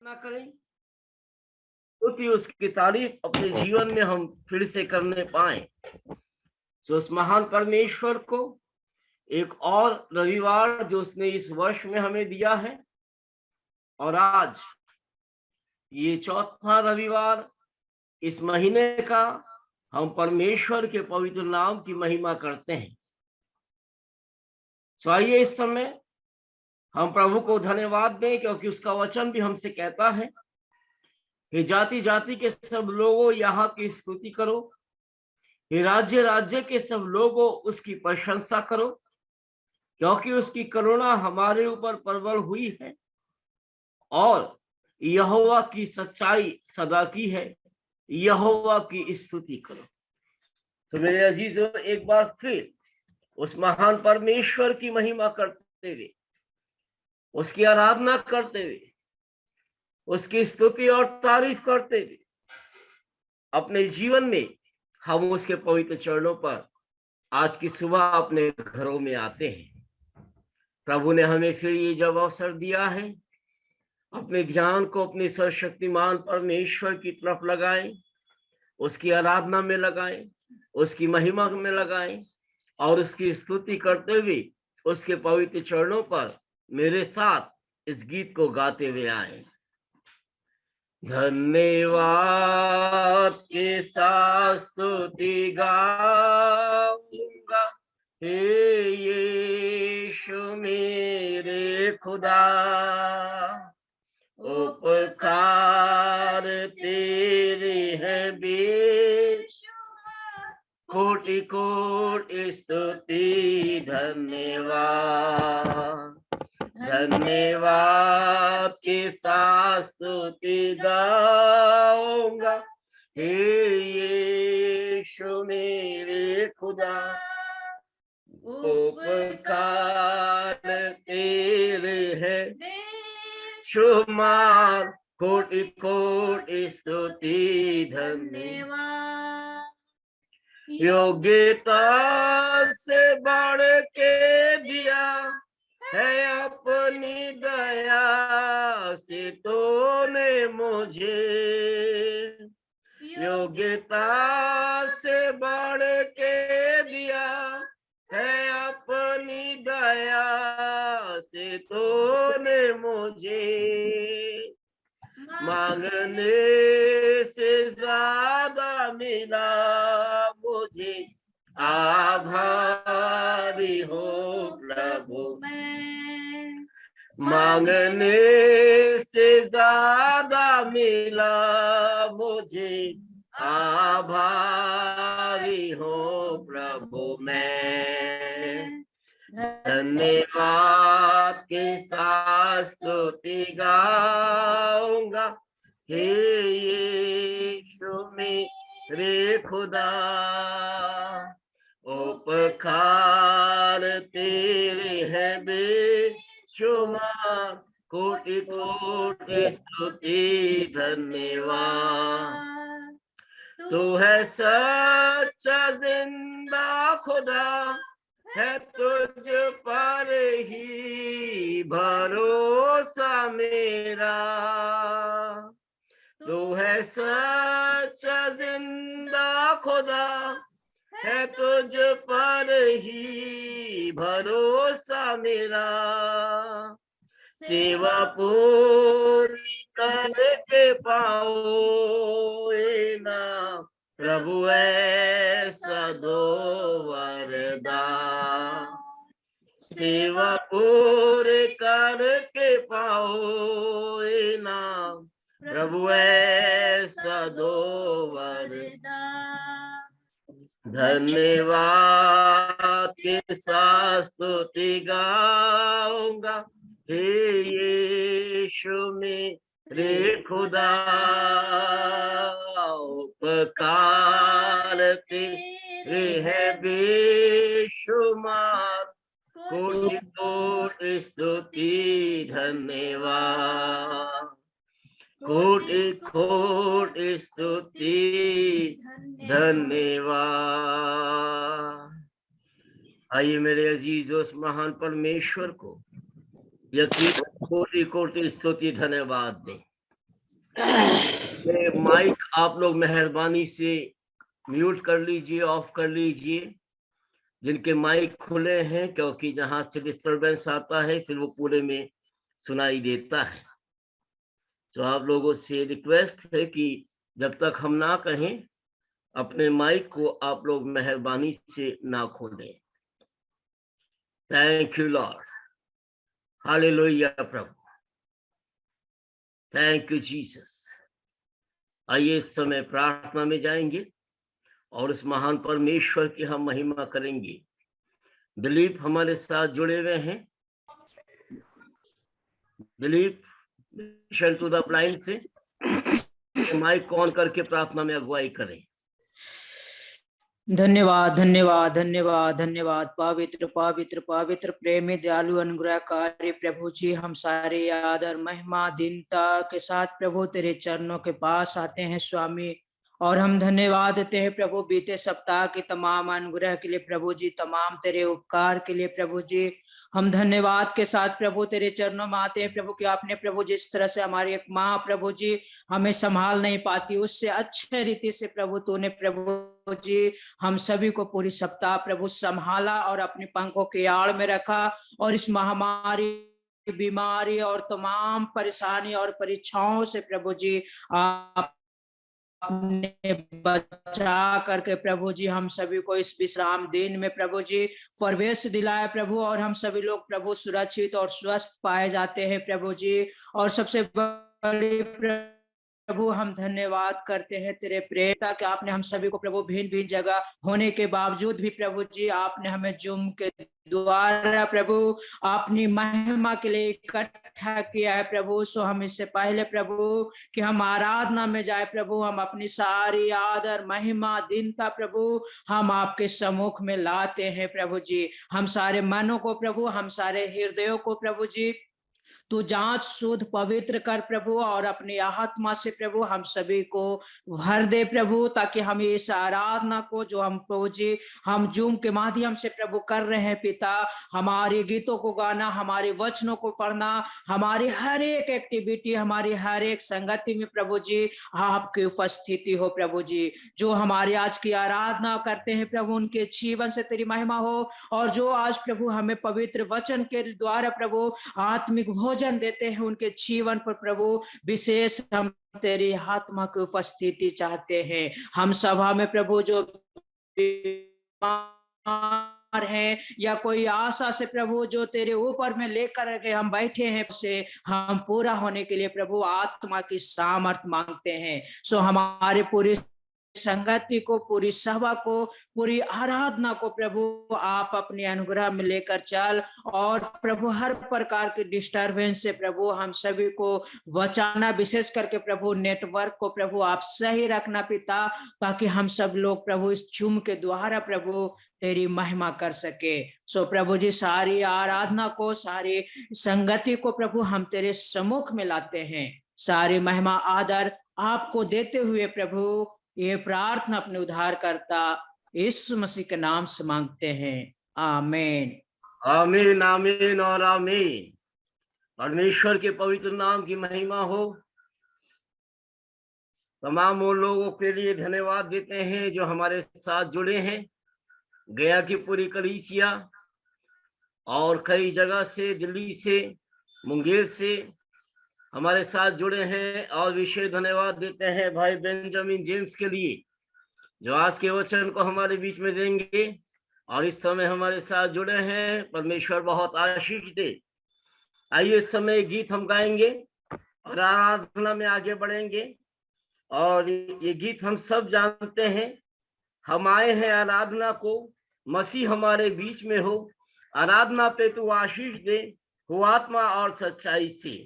ना करें, क्योंकि उसकी तारीफ अपने जीवन में हम फिर से करने पाए। तो उस महान परमेश्वर को एक और रविवार जो उसने इस वर्ष में हमें दिया है, और आज ये चौथा रविवार इस महीने का, हम परमेश्वर के पवित्र नाम की महिमा करते हैं। तो आइए इस समय हम प्रभु को धन्यवाद दें, क्योंकि उसका वचन भी हमसे कहता है कि जाति जाति के सब लोगों यहाँ की स्तुति करो, ये राज्य राज्य के सब लोगों उसकी प्रशंसा करो, क्योंकि उसकी करुणा हमारे ऊपर प्रबल हुई है और यहोवा की सच्चाई सदा की है। यहोवा की स्तुति करो। तो मेरे अजीजों, एक बार फिर उस महान परमेश्वर की महिमा करते हुए, उसकी आराधना करते हुए, उसकी स्तुति और तारीफ करते हुए अपने जीवन में हम उसके पवित्र चरणों पर आज की सुबह अपने घरों में आते हैं। प्रभु ने हमें फिर ये जब अवसर दिया है, अपने ध्यान को अपने सर्वशक्तिमान परमेश्वर की तरफ लगाएं, उसकी आराधना में लगाएं, उसकी महिमा में लगाएं और उसकी स्तुति करते हुए उसके पवित्र चरणों पर मेरे साथ इस गीत को गाते हुए आए। धन्यवाद के साथ स्तुति गाऊंगा, हे यीशु मेरे खुदा, उपकार तेरे है बेशुमार, कोटि कोटि स्तुति धन्यवाद। धन्यवाद के साथ स्तुति गाऊंगा, हे यीशु मेरे खुदा, उपकार तेरे है बेशुमार, कोटि कोटि स्तुति धन्यवाद। योग्यता से बढ़ के दिया है अपनी दया से तूने मुझे, योग्यता से बढ़ के दिया है अपनी दया से तूने मुझे, मांगने से ज्यादा मिला मुझे, आभारी हो प्रभु मैं, मांगने से ज्यादा मिला मुझे, आभारी हो प्रभु मैं। धन्यवाद के साथ स्तुति गाऊंगा, हे यीशु मेरे खुदा, उपकार तेरे है बेशुमार, कोटि कोटि स्तुति धन्यवाद। तू है सच्चा जिंदा खुदा, है तुझ पर ही भरोसा मेरा, तू है सच्चा जिंदा खुदा, है तुझ पर ही भरोसा मेरा, सेवा पूरी करके पाओ ना प्रभु ऐसा दो वरदान, सेवा पूरी करके पाओ ना प्रभु ऐसा दो वरदान। धन्यवाद के साथ स्तुति गाऊंगा, हे यीशु मेरे खुदा, उपकार तेरे है बेशुमार, कोटि कोटि स्तुति धन्यवाद, कोटि कोटि स्तुति धन्यवाद। आइए मेरे अजीज, उस महान परमेश्वर को यकीन कोटि कोटि स्तुति धन्यवाद दें। माइक आप लोग मेहरबानी से म्यूट कर लीजिए, ऑफ कर लीजिए जिनके माइक खुले हैं, क्योंकि जहां से डिस्टरबेंस आता है फिर वो पूरे में सुनाई देता है। तो आप लोगों से रिक्वेस्ट है कि जब तक हम ना कहें अपने माइक को आप लोग मेहरबानी से ना खोलें। Thank you Lord, hallelujah Prabhu, thank you Jesus. आइए इस समय प्रार्थना में जाएंगे और उस महान परमेश्वर की हम महिमा करेंगे। दिलीप हमारे साथ जुड़े हुए हैं। Dilip mission to the blind से माइक ऑन करके प्रार्थना में अगुवाई करें। धन्यवाद धन्यवाद धन्यवाद धन्यवाद। पवित्र पवित्र पवित्र प्रेमी दयालु अनुग्रहकारी प्रभु जी, हम सारे आदर महिमा दीनता के साथ प्रभु तेरे चरणों के पास आते हैं स्वामी, और हम धन्यवाद देते हैं प्रभु बीते सप्ताह के तमाम अनुग्रह के लिए प्रभु जी, तमाम तेरे उपकार के लिए प्रभु जी। हम धन्यवाद के साथ प्रभु तेरे चरणों में आते हैं प्रभु कि आपने प्रभु जिस तरह से हमारी एक माँ प्रभु जी हमें संभाल नहीं पाती, उससे अच्छे रीति से प्रभु तूने प्रभु जी हम सभी को पूरी सप्ताह प्रभु संभाला और अपने पंखों के आड़ में रखा, और इस महामारी, बीमारी और तमाम परेशानी और परीक्षाओं से प्रभु जी आपने बचा करके प्रभु जी हम सभी को इस विश्राम दिन में प्रभु जी प्रवेश दिलाया प्रभु, और हम सभी लोग प्रभु सुरक्षित और स्वस्थ पाए जाते हैं प्रभु जी। और सबसे बड़ी प्रभु हम धन्यवाद करते हैं तेरे प्रेता कि आपने हम सभी को प्रभु भिन्न भिन्न जगह होने के बावजूद भी प्रभु जी आपने हमें जूम के द्वारा प्रभु अपनी महिमा के लिए इकट्ठा किया है प्रभु। सो हम इससे पहले प्रभु कि हम आराधना में जाए प्रभु, हम अपनी सारी आदर महिमा दीनता प्रभु हम आपके सम्मुख में लाते हैं प्रभु जी। हम सारे मनों को प्रभु, हम सारे हृदयों को प्रभु जी तू जांच शुद्ध पवित्र कर प्रभु, और अपनी आत्मा से प्रभु हम सभी को भर दे प्रभु, ताकि हम इस आराधना को जो हम प्रभु जी हम जूम के माध्यम से प्रभु कर रहे हैं पिता, हमारे गीतों को गाना, हमारे वचनों को पढ़ना, हमारी हर एक एक्टिविटी, हमारी हर एक संगति में प्रभु जी आपकी उपस्थिति हो प्रभु जी। जो हमारी आज की आराधना करते हैं प्रभु उनके जीवन से तेरी महिमा हो, और जो आज प्रभु हमें पवित्र वचन के द्वारा प्रभु आत्मिक भोजन देते हैं उनके जीवन पर प्रभु विशेष हम तेरी आत्मा की उपस्थिति चाहते हैं। हम सभा में प्रभु जो है या कोई आशा से प्रभु जो तेरे ऊपर में लेकर के हम बैठे हैं, से हम पूरा होने के लिए प्रभु आत्मा की सामर्थ्य मांगते हैं। सो हमारे पूरी संगति को, पूरी सभा को, पूरी आराधना को प्रभु आप अपने अनुग्रह में लेकर चल, और प्रभु हर प्रकार के डिस्टरबेंस से प्रभु हम सभी को बचाना, विशेष करके प्रभु नेटवर्क को प्रभु आप सही रखना पिता, ताकि हम सब लोग प्रभु इस जूम के द्वारा प्रभु तेरी महिमा कर सके। सो प्रभु जी सारी आराधना को, सारी संगति को प्रभु हम तेरे सम्मुख में लाते हैं। सारी महिमा आदर आपको देते हुए प्रभु ये प्रार्थना अपने उद्धारकर्ता यीशु मसीह के नाम से मांगते हैं, आमीन आमीन आमीन और आमीन। परमेश्वर के पवित्र नाम की महिमा हो। तमाम उन लोगों के लिए धन्यवाद देते हैं जो हमारे साथ जुड़े हैं, गया की पूरी कलीसिया और कई जगह से, दिल्ली से, मुंगेर से हमारे साथ जुड़े हैं। और विशेष धन्यवाद देते हैं भाई बेंजामिन जेम्स के लिए जो आज के वचन को हमारे बीच में देंगे और इस समय हमारे साथ जुड़े हैं। परमेश्वर बहुत आशीष दे। आइए इस समय गीत हम गाएंगे और आराधना में आगे बढ़ेंगे। और ये गीत हम सब जानते हैं, हम आए हैं आराधना को, मसीह हमारे बीच में हो, आराधना पे तू आशीष दे, हो आत्मा और सच्चाई से।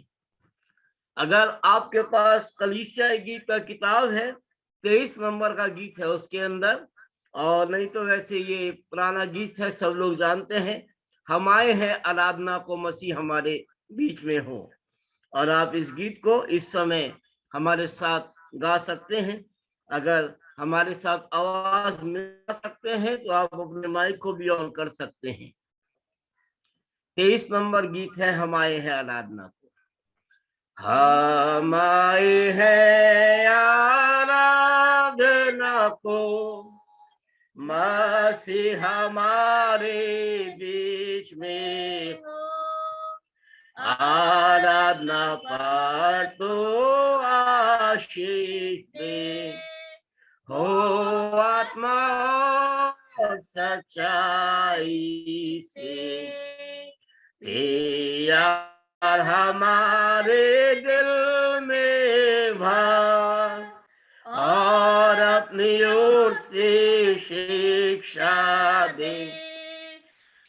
अगर आपके पास कलीसिया गीत का किताब है, 23 नंबर का गीत है उसके अंदर, और नहीं तो वैसे ये पुराना गीत है, सब लोग जानते हैं, हम आए हैं आराधना को, मसीह हमारे बीच में हो। और आप इस गीत को इस समय हमारे साथ गा सकते हैं। अगर हमारे साथ आवाज मिला सकते हैं तो आप अपने माइक को भी ऑन कर सकते हैं। 23 नंबर गीत है, हम आए हैं आराधना को। हम आए हैं आराधना को, मसीह हमारे बीच में हो। आराधना पर तो आशीष दे, हो आत्मा और सच्चाई से। प्यार हमारे दिल में भर, और अपनी ओर से शिक्षा दे।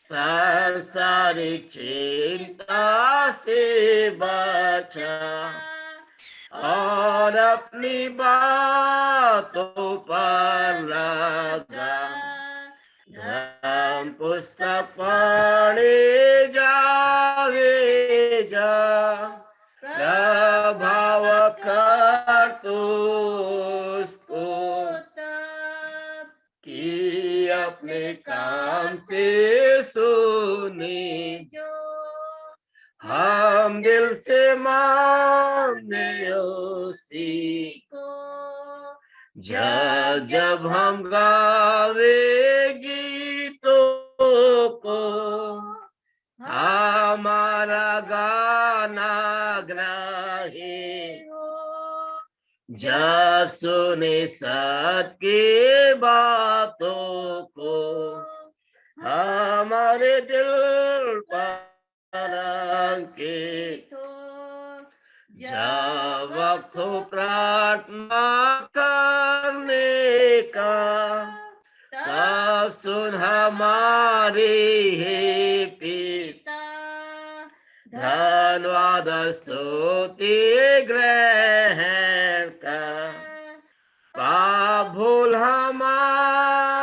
सांसारिक चिंता से बचा, और अपनी बातों पर लगा। धर्म पुस्तक पढ़े जावे जा, प्रभाव कर तो उसको तब, कि अपने काम से सुने जो, हम दिल से माने उसी को। जब जब हम गावे गीतों को, हमारा गाना ग्राही हो। जब सुने सत्य की बातों को, हमारे दिल पर अंकित हो। जब वक्त हो प्रार्थना करने का, तब सुन हमारे हे पिता। धन्यवाद स्तुति ग्रहण कर, पाप भूल हमारी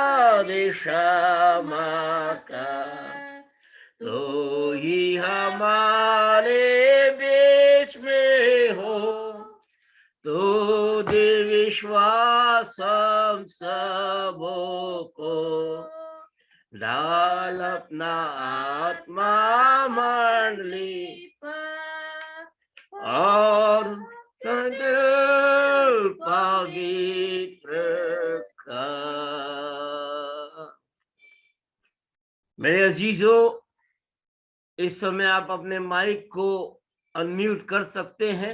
क्षमा कर। तो ही हमारे बीच में हो, तो दे विश्वास हम सबों को। डाल अपना आत्मा मंडली पर, और दिल पवित्र कर। मेरे अजीजों, इस समय आप अपने माइक को अनम्यूट कर सकते हैं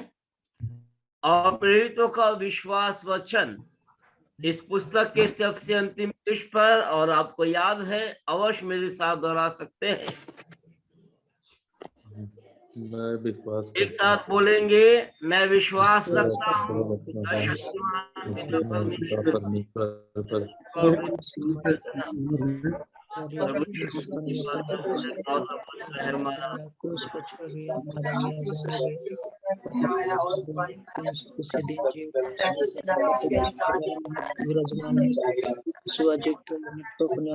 और प्रेरितों का विश्वास वचन इस पुस्तक के सबसे अंतिम पृष्ठ पर, और आपको याद है, अवश्य मेरे साथ दोहरा सकते हैं। मैं विश्वास एक साथ बोलेंगे, मैं विश्वास रखता हूँ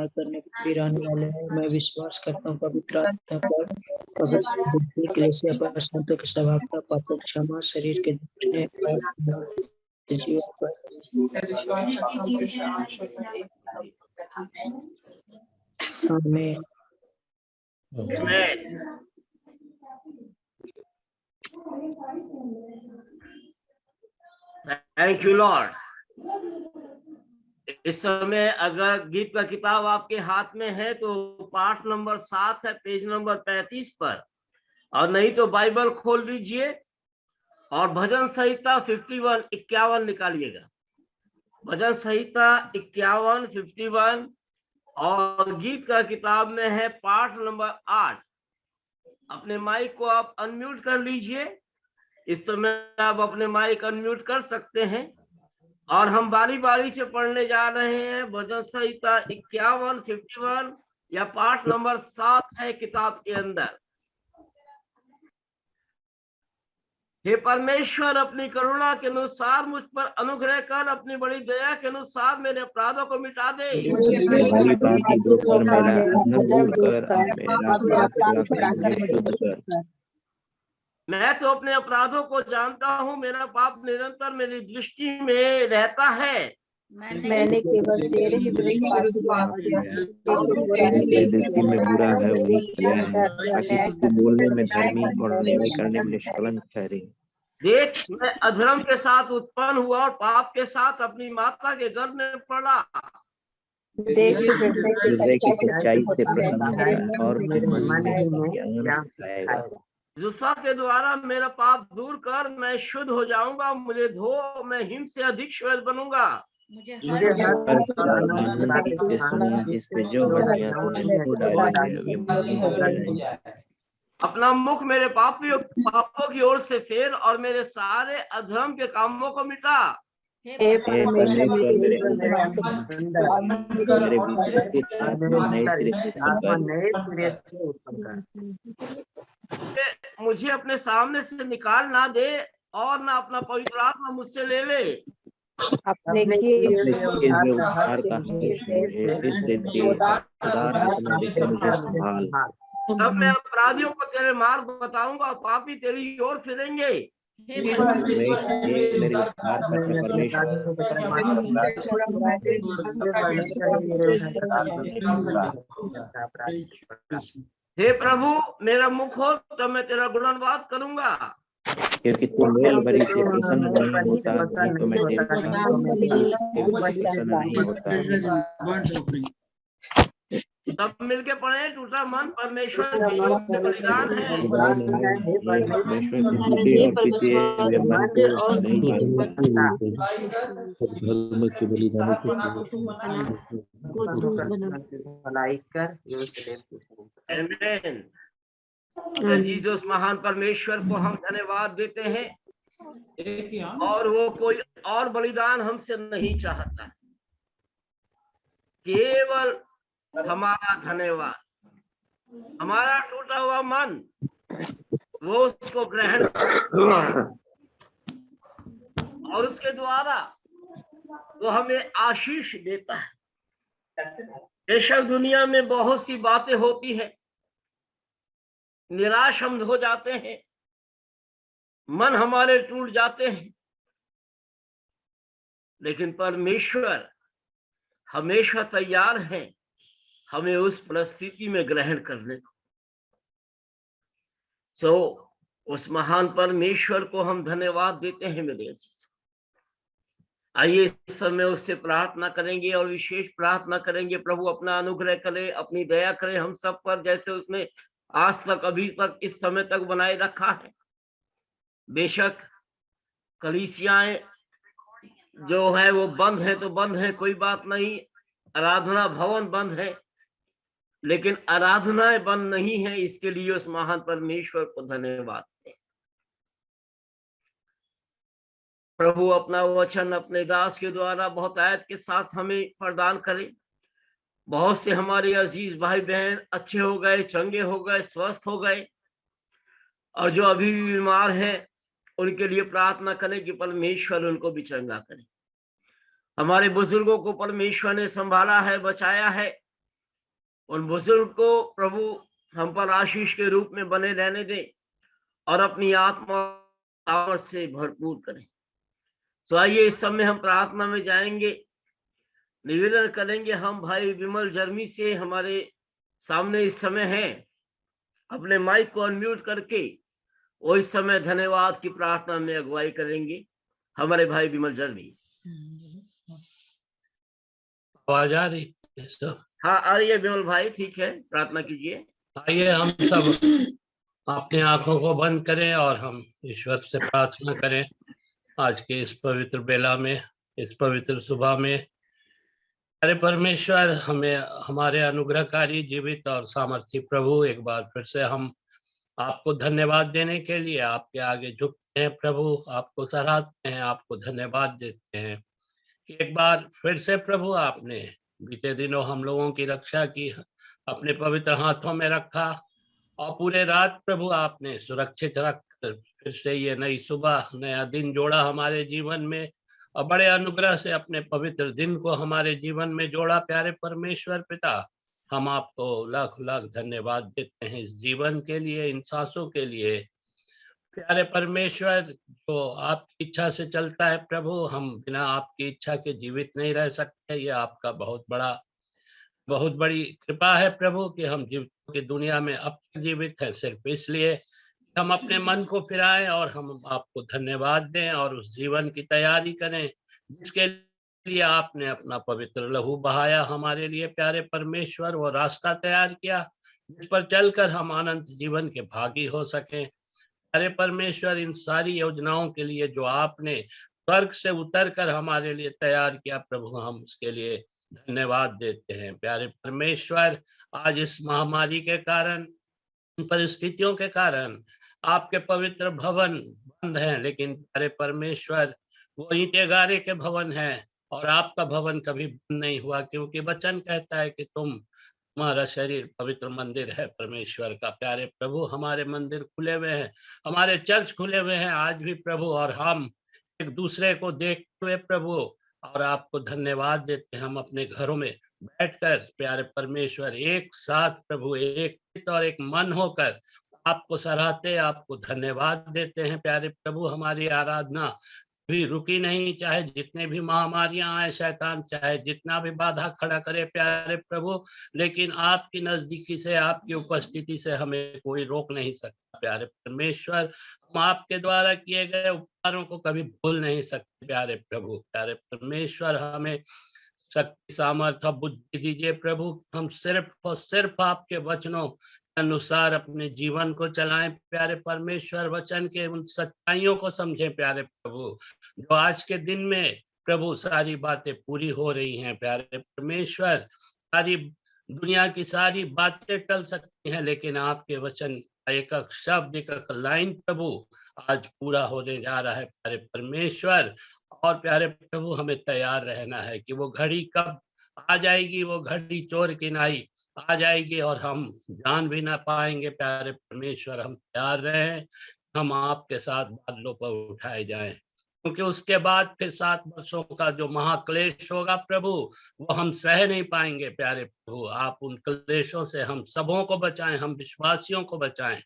करने के आने वाले हैं। मैं विश्वास करता हूँ पवित्र आत्मा पर, पवित्र संतों के स्वभाव का, पापों की क्षमा, शरीर के जीवन पर। आमीन। Thank you Lord. इस समय अगर गीत का किताब आपके हाथ में है तो पाठ नंबर 7 है, पेज नंबर 35 पर, और नहीं तो बाइबल खोल लीजिए और भजन संहिता 51 निकालिएगा। भजन संहिता 51, 51, और गीत का किताब में है पाठ नंबर 8। अपने माइक को आप अनम्यूट कर लीजिए। इस समय आप अपने माइक अनम्यूट कर सकते हैं, और हम बारी बारी से पढ़ने जा रहे हैं भजन संहिता 51, 51 या पाठ नंबर 7 है किताब के अंदर। हे परमेश्वर, अपनी करुणा के अनुसार मुझ पर अनुग्रह कर, अपनी बड़ी दया के अनुसार मेरे अपराधों को मिटा दे। मैं तो अपने अपराधों को जानता हूँ, मेरा पाप निरंतर मेरी दृष्टि में रहता है। मैंने केवल तेरे ही विरुद्ध पाप किया में बुरा है वही किया है, ताकि बोलने में धर्मी और न्याय करने में निष्कलंक ठहरे। देख, मैं अधर्म के साथ उत्पन्न हुआ और पाप के साथ अपनी माता के गर्भ में पड़ा। देख हृदय की हृदय की सच्चाई सच्चाई से होता है, प्रसन्न मेरे होता है मुंह और में मेरे मुंह में आएगा। ज्ञान आएगा। जुल्फा के द्वारा मेरा पाप दूर कर, मैं शुद्ध हो जाऊंगा। मुझे धो, मैं हिम से अधिक श्वेत बनूंगा। हर सावधानी से सुनो, जिससे जो हड्डियां खो डाली है वे मजबूत हो जाए। अपना मुख मेरे पापों की ओर से फेर और मेरे सारे अधर्म के कामों को मिटा। हे परमेश्वर, मेरे मेरे विरुद्ध मत सोच और मेरे भीतर स्थित आत्मा नए सिरे से उत्पन्न कर। मुझे अपने सामने से निकाल ना दे और ना अपना पवित्र आत्मा मुझसे ले ले। अपने किए किए हुए उद्धार का हर्ष मुझे फिर से दे, उदार आत्मा देकर मुझे संभाल। तब मैं अपराधियों को तेरे मार्ग बताऊंगा और पापी तेरी ओर फिरेंगे। हे मेरे उद्धार करता परमेश्वर, हे प्रभु, मेरा मुख हो तब मैं तेरा गुणगान करूंगा। क्योंकि तू मेल भरी से प्रसन्न नहीं होता, नहीं तो मैं तेरे प्रसन्न नहीं होता। तब मिलके पढ़े, टूटा मन परमेश्वर के योग्य बलिदान है। परमेश्वर के टूटे और पिसे हुए मन को नहीं मानता। धर्म के बलिदानों आमीन। जीसस महान परमेश्वर को हम धन्यवाद देते हैं और वो कोई और बलिदान हमसे नहीं चाहता, केवल हमारा धन्यवाद। हमारा टूटा हुआ मन वो उसको ग्रहण और उसके द्वारा वो हमें आशीष देता है। बेशक दुनिया में बहुत सी बातें होती हैं, निराश हम हो जाते हैं, मन हमारे टूट जाते हैं, लेकिन परमेश्वर हमेशा तैयार है हमें उस परिस्थिति में ग्रहण करने को। उस महान परमेश्वर को हम धन्यवाद देते हैं मेरे अजीज। आइए इस समय उससे प्रार्थना करेंगे और विशेष प्रार्थना करेंगे, प्रभु अपना अनुग्रह करे, अपनी दया करे हम सब पर, जैसे उसने आज तक अभी तक इस समय तक बनाए रखा है। बेशक कलीसियाएं जो है वो बंद है तो बंद है, कोई बात नहीं, आराधना भवन बंद है, लेकिन आराधनाएं बंद नहीं है। इसके लिए उस महान परमेश्वर को धन्यवाद दें। प्रभु अपना वचन अपने दास के द्वारा बहुत आयत के साथ हमें प्रदान करे। बहुत से हमारे अजीज भाई बहन अच्छे हो गए, चंगे हो गए, स्वस्थ हो गए, और जो अभी भी बीमार हैं उनके लिए प्रार्थना करें कि परमेश्वर उनको भी चंगा करे। हमारे बुजुर्गों को परमेश्वर ने संभाला है, बचाया है, उन बुजुर्ग को प्रभु हम पर आशीष के रूप में बने रहने दें और अपनी आत्मा सामर्थ से भरपूर करें। तो आइए इस समय हम प्रार्थना में जाएंगे। निवेदन करेंगे हम भाई विमल जर्मी से हमारे सामने इस समय हैं, अपने माइक को अनम्यूट करके वो इस समय धन्यवाद की प्रार्थना में अगुवाई करेंगे। हमारे भाई विमल जर्मी। आवाज आ रही है? हाँ आ रही है विमल भाई, ठीक है, प्रार्थना कीजिए। आइए हम सब अपने आंखों को बंद करें और हम ईश्वर से प्रार्थना करें। आज के इस पवित्र बेला में, इस पवित्र सुबह में, अरे परमेश्वर हमें हमारे अनुग्रहकारी जीवित और सामर्थी प्रभु, एक बार फिर से हम आपको धन्यवाद देने के लिए आपके आगे झुकते हैं प्रभु, आपको सराहते हैं, आपको धन्यवाद देते हैं। एक बार फिर से प्रभु आपने बीते दिनों हम लोगों की रक्षा की, अपने पवित्र हाथों में रखा और पूरे रात प्रभु आपने सुरक्षित रखकर फिर से ये नई सुबह, नया दिन जोड़ा हमारे जीवन में, और बड़े अनुग्रह से अपने पवित्र दिन को हमारे जीवन में जोड़ा। प्यारे परमेश्वर पिता, हम आपको लाख लाख धन्यवाद देते हैं इस जीवन के लिए, इन सांसों के लिए। प्यारे परमेश्वर, जो आपकी इच्छा से चलता है प्रभु, हम बिना आपकी इच्छा के जीवित नहीं रह सकते। ये आपका बहुत बड़ी कृपा है प्रभु कि हम जीवितों की दुनिया में अब जीवित हैं, सिर्फ इसलिए हम अपने मन को फिराएं और हम आपको धन्यवाद दें और उस जीवन की तैयारी करें जिसके लिए आपने अपना पवित्र लहू बहाया हमारे लिए। प्यारे परमेश्वर, वो रास्ता तैयार किया जिस पर चलकर हम अनंत जीवन के भागी हो सकें। प्यारे परमेश्वर, इन सारी योजनाओं के लिए जो आपने स्वर्ग से उतरकर हमारे लिए तैयार किया प्रभु, हम उसके लिए धन्यवाद देते हैं। प्यारे परमेश्वर, आज इस महामारी के कारण, परिस्थितियों के कारण आपके पवित्र भवन बंद हैं, लेकिन प्यारे परमेश्वर वो ईंटे गारे के भवन है और आपका भवन कभी बंद नहीं हुआ, क्योंकि वचन कहता है कि तुम्हारा शरीर पवित्र मंदिर है परमेश्वर का। प्यारे प्रभु, हमारे मंदिर खुले हुए हैं, हमारे चर्च खुले हुए हैं आज भी प्रभु, और हम एक दूसरे को देखते हुए प्रभु और आपको धन्यवाद देते हैं। हम अपने घरों में बैठकर प्यारे परमेश्वर एक साथ प्रभु, एक चित्त और एक मन होकर आपको सराहते, आपको धन्यवाद देते हैं। प्यारे प्रभु, हमारी आराधना भी रुकी नहीं, चाहे जितने भी महामारियां आए, शैतान चाहे जितना भी बाधा खड़ा करे प्यारे प्रभु, लेकिन आपकी नजदीकी से, आपकी उपस्थिति से हमें कोई रोक नहीं सकता। प्यारे परमेश्वर, हम आपके द्वारा किए गए उपकारों को कभी भूल नहीं सकते प्यारे प्रभु। प्यारे परमेश्वर, हमें शक्ति, सामर्थ्य, बुद्धि दीजिए प्रभु, हम सिर्फ और सिर्फ आपके वचनों अनुसार अपने जीवन को चलाएं प्यारे परमेश्वर। वचन के उन सच्चाइयों को समझें प्यारे प्रभु, जो आज के दिन में प्रभु सारी बातें पूरी हो रही हैं प्यारे परमेश्वर। सारी दुनिया की सारी बातें टल सकती हैं, लेकिन आपके वचन का एक एक शब्द, एक एक लाइन प्रभु आज पूरा होने जा रहा है प्यारे परमेश्वर। और प्यारे प्रभु, हमें तैयार रहना है कि वो घड़ी कब आ जाएगी, वो घड़ी चोर की नाई आ जाएगी और हम जान भी ना पाएंगे प्यारे परमेश्वर। हम तैयार रहें, हम आपके साथ बादलों पर उठाए जाएं, क्योंकि उसके बाद फिर 7 वर्षों का जो महाक्लेश होगा प्रभु, वो हम सह नहीं पाएंगे प्यारे प्रभु। आप उन क्लेशों से हम सबों को बचाएं, हम विश्वासियों को बचाएं।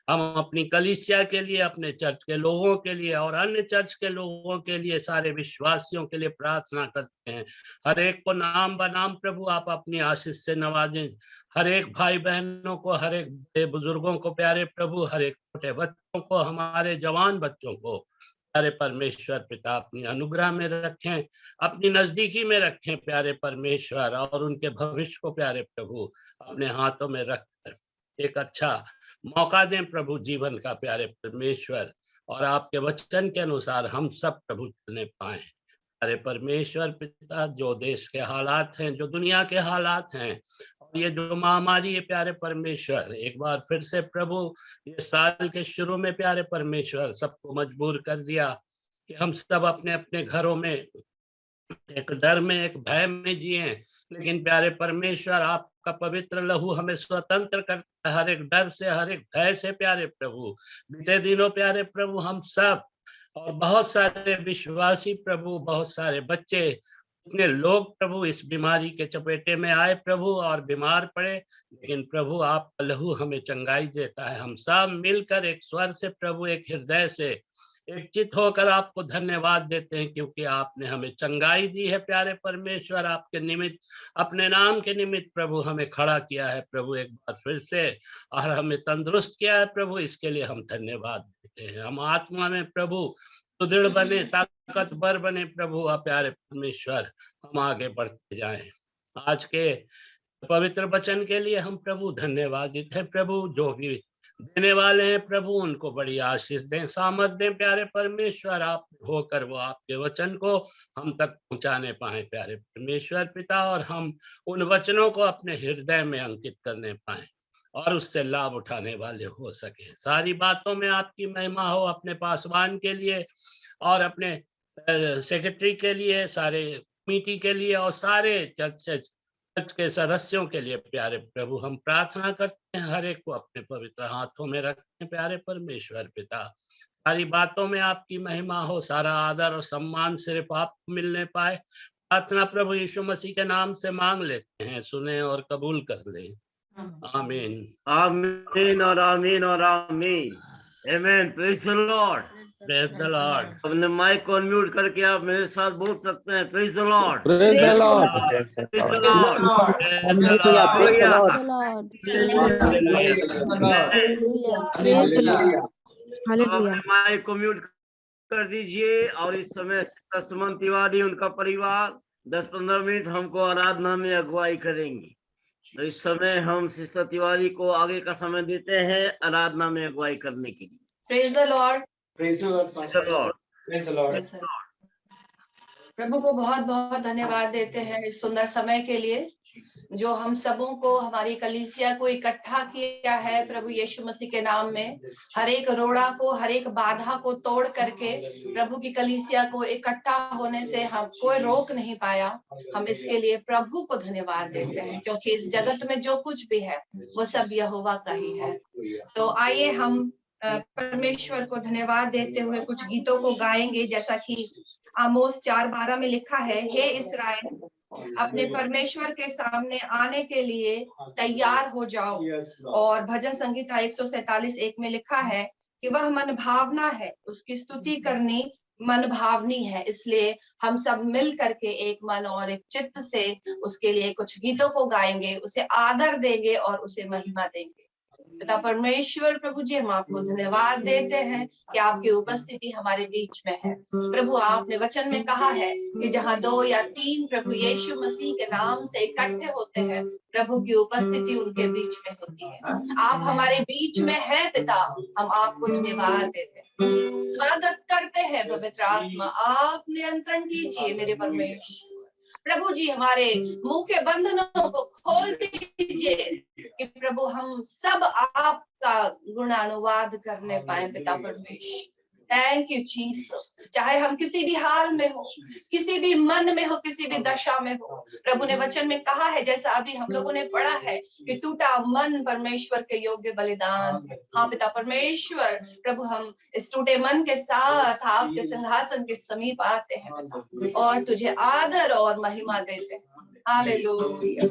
हम अपनी कलीसिया के लिए, अपने चर्च के लोगों के लिए और अन्य चर्च के लोगों के लिए, सारे विश्वासियों के लिए प्रार्थना करते हैं। हर एक को नाम बनाम प्रभु आप अपनी आशीष से नवाजें। हर एक भाई बहनों को, हर एक बड़े बुजुर्गों को प्यारे प्रभु, हर एक छोटे बच्चों को, हमारे जवान बच्चों को प्यारे परमेश्वर पिता अपनी अनुग्रह में रखें, अपनी नजदीकी में रखें प्यारे परमेश्वर, और उनके भविष्य को प्यारे प्रभु अपने हाथों में रखकर एक अच्छा मौका दें प्रभु जीवन का प्यारे परमेश्वर, और आपके वचन के अनुसार हम सब प्रभु चलने पाए प्यारे परमेश्वर पिता। जो देश के हालात हैं, जो दुनिया के हालात हैं, और ये जो महामारी है प्यारे परमेश्वर, एक बार फिर से प्रभु ये साल के शुरू में प्यारे परमेश्वर सबको मजबूर कर दिया कि हम सब अपने अपने घरों में एक डर में, एक भय में जिए। लेकिन प्यारे परमेश्वर, आपका पवित्र लहू हमें स्वतंत्र करता है हर एक डर से, हर एक भय से प्यारे प्रभु। बीते दिनों प्यारे प्रभु हम सब और बहुत सारे विश्वासी प्रभु, बहुत सारे बच्चे, इतने लोग प्रभु इस बीमारी के चपेटे में आए प्रभु और बीमार पड़े, लेकिन प्रभु आपका लहू हमें चंगाई देता है। हम सब मिलकर एक स्वर से प्रभु, एक हृदय से एक चित होकर आपको धन्यवाद देते हैं, क्योंकि आपने हमें चंगाई दी है प्यारे परमेश्वर। आपके निमित्त, अपने नाम के निमित्त प्रभु हमें खड़ा किया है प्रभु एक बार फिर से, और हमें तंदुरुस्त किया है प्रभु, इसके लिए हम धन्यवाद देते हैं। हम आत्मा में प्रभु सुदृढ़ बने, ताकतवर बने प्रभु आप प्यारे परमेश्वर, हम आगे बढ़ते जाएं। आज के पवित्र वचन के लिए हम प्रभु धन्यवादित है प्रभु। जो भी देने वाले हैं प्रभु उनको बड़ी आशीष दें, सामर्थ दें प्यारे परमेश्वर, आप होकर वो आपके वचन को हम तक पहुंचाने पाए प्यारे परमेश्वर पिता, और हम उन वचनों को अपने हृदय में अंकित करने पाए और उससे लाभ उठाने वाले हो सके। सारी बातों में आपकी महिमा हो, अपने पासवान के लिए और अपने सेक्रेटरी के लिए, सारे कमेटी के लिए और सारे चर्च के सदस्यों के लिए प्यारे प्रभु हम प्रार्थना करते हैं। हर एक को अपने पवित्र हाथों में रखें प्यारे परमेश्वर पिता। सारी बातों में आपकी महिमा हो, सारा आदर और सम्मान सिर्फ आपको मिलने पाए। प्रार्थना प्रभु यीशु मसीह के नाम से मांग लेते हैं, सुने और कबूल कर ले। आमीन, आमीन और आमीन और आमीन। आमेन। Praise the Lord. Praise the Lord. अपने माइक को अनम्यूट करके आप मेरे साथ बोल सकते हैं, praise the Lord, Praise the Lord. Praise the Lord, praise the Lord. अपने माइक को म्यूट कर दीजिए। और इस समय सिस्टर सुमन तिवारी, उनका परिवार 10-15 मिनट हमको आराधना में अगुवाई करेंगी। तो इस समय हम सिस्टर तिवारी को आगे का समय देते हैं आराधना में अगुवाई करने के लिए। Praise the Lord. Praise the Lord. प्रभु को बहुत बहुत धन्यवाद देते हैं इस सुंदर समय के लिए जो हम सबों को, हमारी कलीसिया को इकट्ठा किया है प्रभु यीशु मसीह के नाम में। हर एक रोड़ा को, हर एक बाधा को तोड़ करके प्रभु की कलीसिया को इकट्ठा होने से हम कोई रोक नहीं पाया। हम इसके लिए प्रभु को धन्यवाद देते हैं, क्योंकि इस जगत में जो कुछ भी है वो सब यहोवा का ही है। तो आइए हम परमेश्वर को धन्यवाद देते हुए कुछ गीतों को गाएंगे, जैसा कि आमोस 4:12 में लिखा है, हे इस्राएल, अपने परमेश्वर के सामने आने के लिए तैयार हो जाओ। और भजन संगीता 147:1 में लिखा है कि वह मन भावना है, उसकी स्तुति करनी मन भावनी है। इसलिए हम सब मिल करके एक मन और एक चित्त से उसके लिए कुछ गीतों को गाएंगे, उसे आदर देंगे और उसे महिमा देंगे। पिता परमेश्वर प्रभु जी, हम आपको धन्यवाद देते हैं कि आपकी उपस्थिति हमारे बीच में है। प्रभु, आपने वचन में कहा है कि जहाँ 2 या 3 प्रभु यीशु मसीह के नाम से इकट्ठे होते हैं, प्रभु की उपस्थिति उनके बीच में होती है। आप हमारे बीच में हैं पिता, हम आपको धन्यवाद देते हैं, स्वागत करते हैं। पवित्र आत्मा, आप नियंत्रण कीजिए मेरे परमेश्वर। प्रभु जी, हमारे मुंह के बंधनों को खोल दीजिए कि प्रभु हम सब आपका गुणानुवाद करने पाए। पिता परमेश्वर, थैंक यू जीसस। चाहे हम किसी भी हाल में हो, किसी भी मन में हो, किसी भी दशा में हो, प्रभु ने वचन में कहा है, जैसा अभी हम लोगों ने पढ़ा है कि टूटा मन परमेश्वर के योग्य बलिदान। हाँ पिता परमेश्वर, प्रभु हम इस टूटे मन के साथ आपके सिंहासन के समीप आते हैं पिता, और तुझे आदर और महिमा देते हैं। हालेलुया।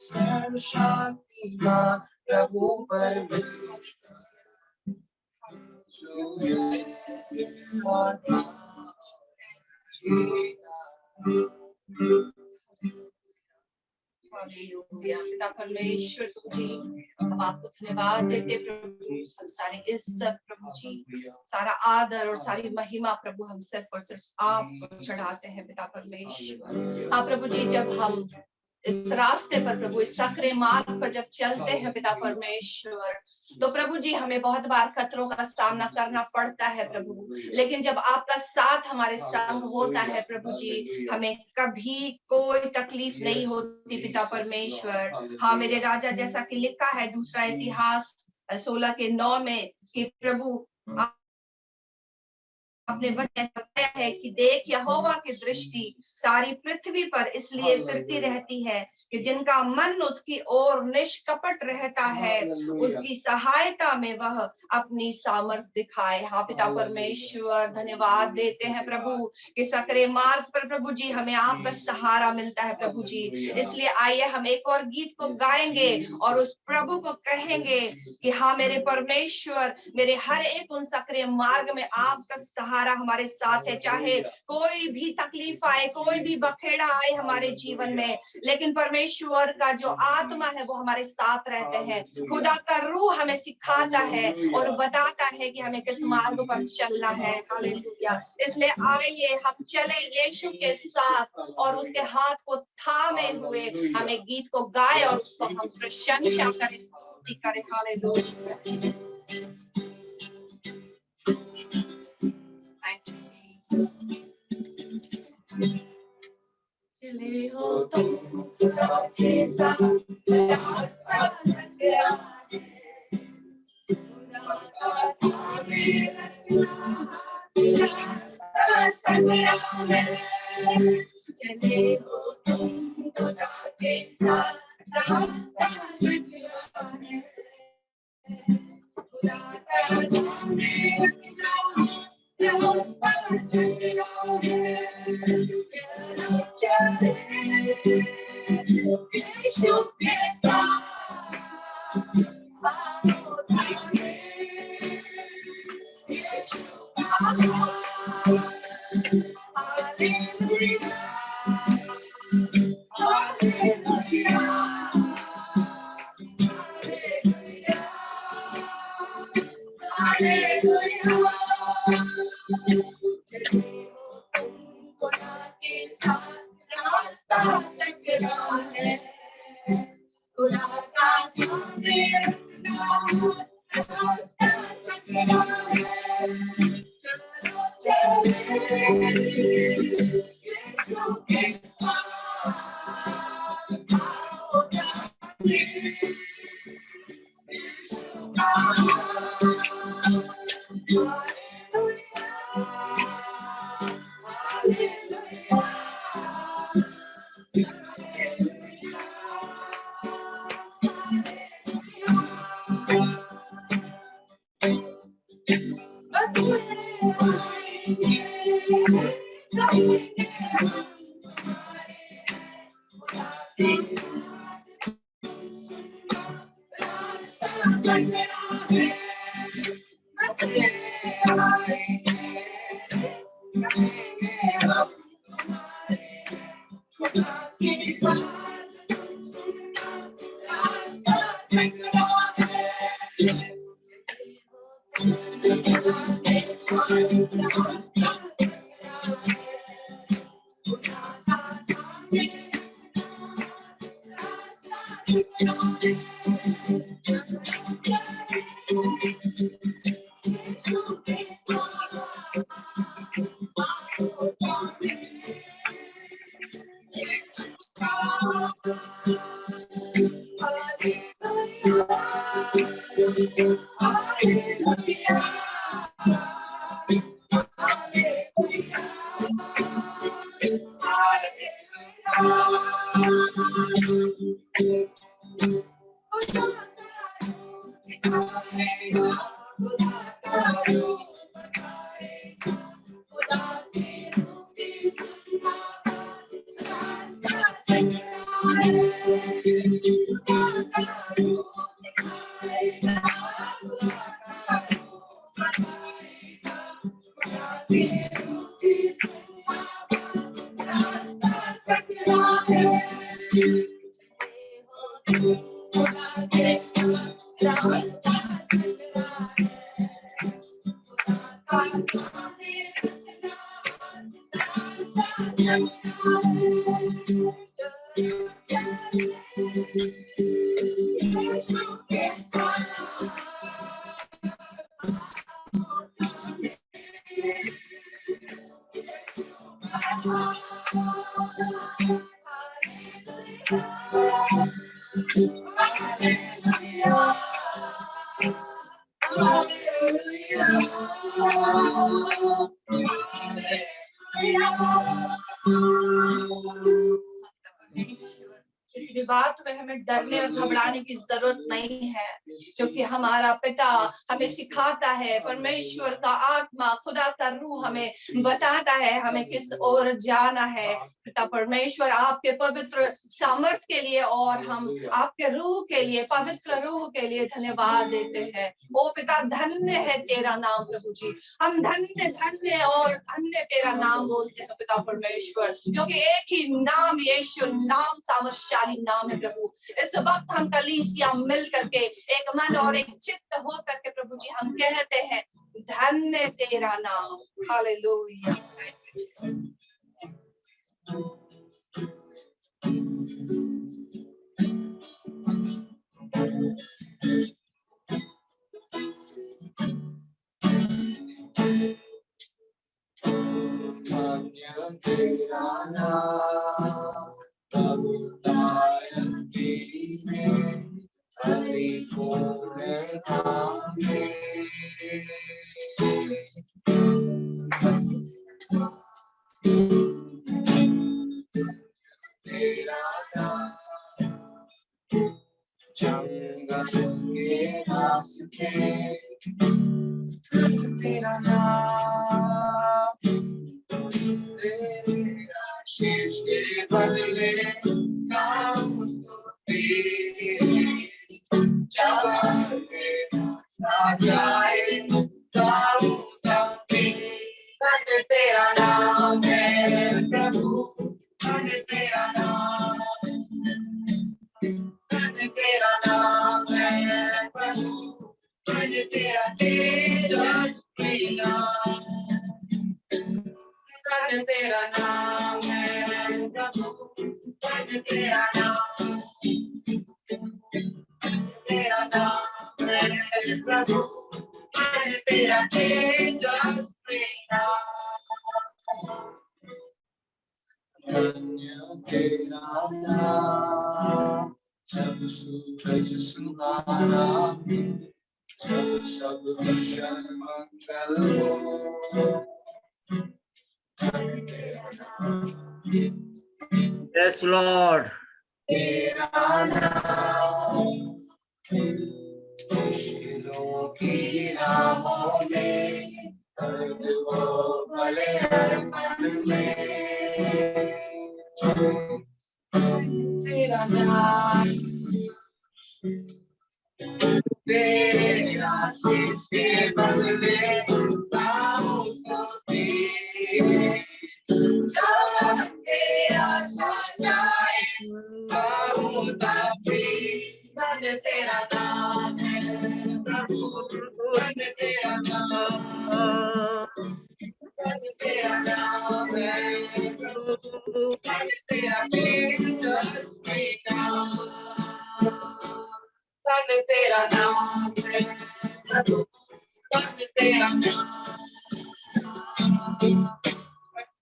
सर्वशक्तिमान प्रभु परमेश्वर हालेलुया। पिता परमेश्वर जी, हम आपको धन्यवाद देते प्रभु, सारी इज्जत प्रभु जी, सारा आदर और सारी महिमा प्रभु हम सिर्फ और सिर्फ आपको चढ़ाते हैं पिता परमेश्वर। हाँ प्रभु जी, जब हम इस रास्ते पर प्रभु, इस सकरे मार्ग पर जब चलते हैं पिता परमेश्वर, तो प्रभु जी हमें बहुत बार खतरों का सामना करना पड़ता है प्रभु, लेकिन जब आपका साथ हमारे संग होता है प्रभु जी, हमें कभी कोई तकलीफ नहीं होती पिता परमेश्वर। हाँ मेरे राजा, जैसा कि लिखा है दूसरा इतिहास 16:9 में कि प्रभु आपने बताया है कि देख यहोवा की दृष्टि सारी पृथ्वी पर इसलिए फिरती रहती है कि जिनका मन उसकी ओर निष्कपट रहता है, उनकी सहायता में वह अपनी सामर्थ दिखाए। हाँ पिता परमेश्वर, धन्यवाद देते हैं प्रभु कि सकरे मार्ग पर प्रभु जी हमें आपका सहारा मिलता है प्रभु जी। इसलिए आइए हम एक और गीत को गाएंगे और उस प्रभु को कहेंगे कि हाँ मेरे परमेश्वर, मेरे हर एक उन सकरे मार्ग में आपका सहारा हमारे साथ है। चाहे कोई भी तकलीफ आए, कोई भी बखेड़ा आए हमारे जीवन में, लेकिन परमेश्वर का जो आत्मा है वो हमारे साथ रहते हैं। खुदा का रूह हमें सिखाता है और बताता है कि हमें किस मार्ग पर चलना है। हालेलुया। इसलिए आइए हम चले यीशु के साथ और उसके हाथ को थामे हुए हमें गीत को गाए और उसको हम प्रशंसा करें, स्तुति करें। हालेलुया। चले हो तुम खुदा के साथ, रास्ता संकरा है, खुदा का थामे रखना, रास्ता संकरा है। चले हो तुम खुदा के साथ, रास्ता संकरा है, खुदा का थामे रखना, रास्ता संकरा है। चले यीशु के साथ, आओ थामे यीशु का हाथ। Hallelujah, hallelujah, hallelujah, hallelujah. चले हो तुम खुदा के साथ, रास्ता संकरा है, खुदा का थामे रखना, रास्ता संकरा है। चलो चले यीशु के साथ, आओ थामे यीशु का हाथ। हालेलुया, किसी भी बात में हमें डरने और घबराने की जरूरत नहीं है, क्योंकि हमारा पिता हमें सिखाता है। परमेश्वर का आत्मा, खुदा का रूह हमें बताता है हमें किस ओर जाना है। पिता परमेश्वर आपके पवित्र सामर्थ्य के लिए और हम आपके रूह के लिए, पवित्र रूह के लिए धन्यवाद देते हैं। ओ पिता, धन्य है तेरा नाम प्रभु जी। हम धन्य धन्य और धन्य तेरा नाम बोलते हैं पिता परमेश्वर, क्योंकि एक ही नाम यीशु नाम सामर्थ्यशाली नाम है प्रभु। इस वक्त हम कलीसिया मिल करके एक मन और एक चित्त हो करके प्रभु जी हम कहते हैं धन्य तेरा नाम। हालेलुया। तेरा नाम तेरे आशीष के बदले नाम स्तुति जब जाए धन्य तेरा नाम है प्रभु, धन्य तेरा नाम, धन्य तेरा नाम है प्रभु, धन्य तेरा तेजस्वी नाम, धन्य तेरा नाम है प्रभु, धन्य तेरा नाम, तेरा नाम है प्रभु, धन्य तेरा तेजस्वी नाम, धन्य तेरा नाम। जब सूरज सुहाना जब सब कुशल मंगल हो, धन्य तेरा नाम। Yes, Lord. तेरा नाम मुश्किलों की राहों में, दर्द हो भले हर मन में, तेरा नाम तेरे आशीष के बदले नाम स्तुति जब तेरा छा जाए धन्य तेरा नाम है प्रभु, धन्य तेरा नाम, धन्य तेरा नाम है प्रभु, धन्य तेरा तेजस्वी नाम, धन्य तेरा नाम है प्रभु, धन्य तेरा नाम,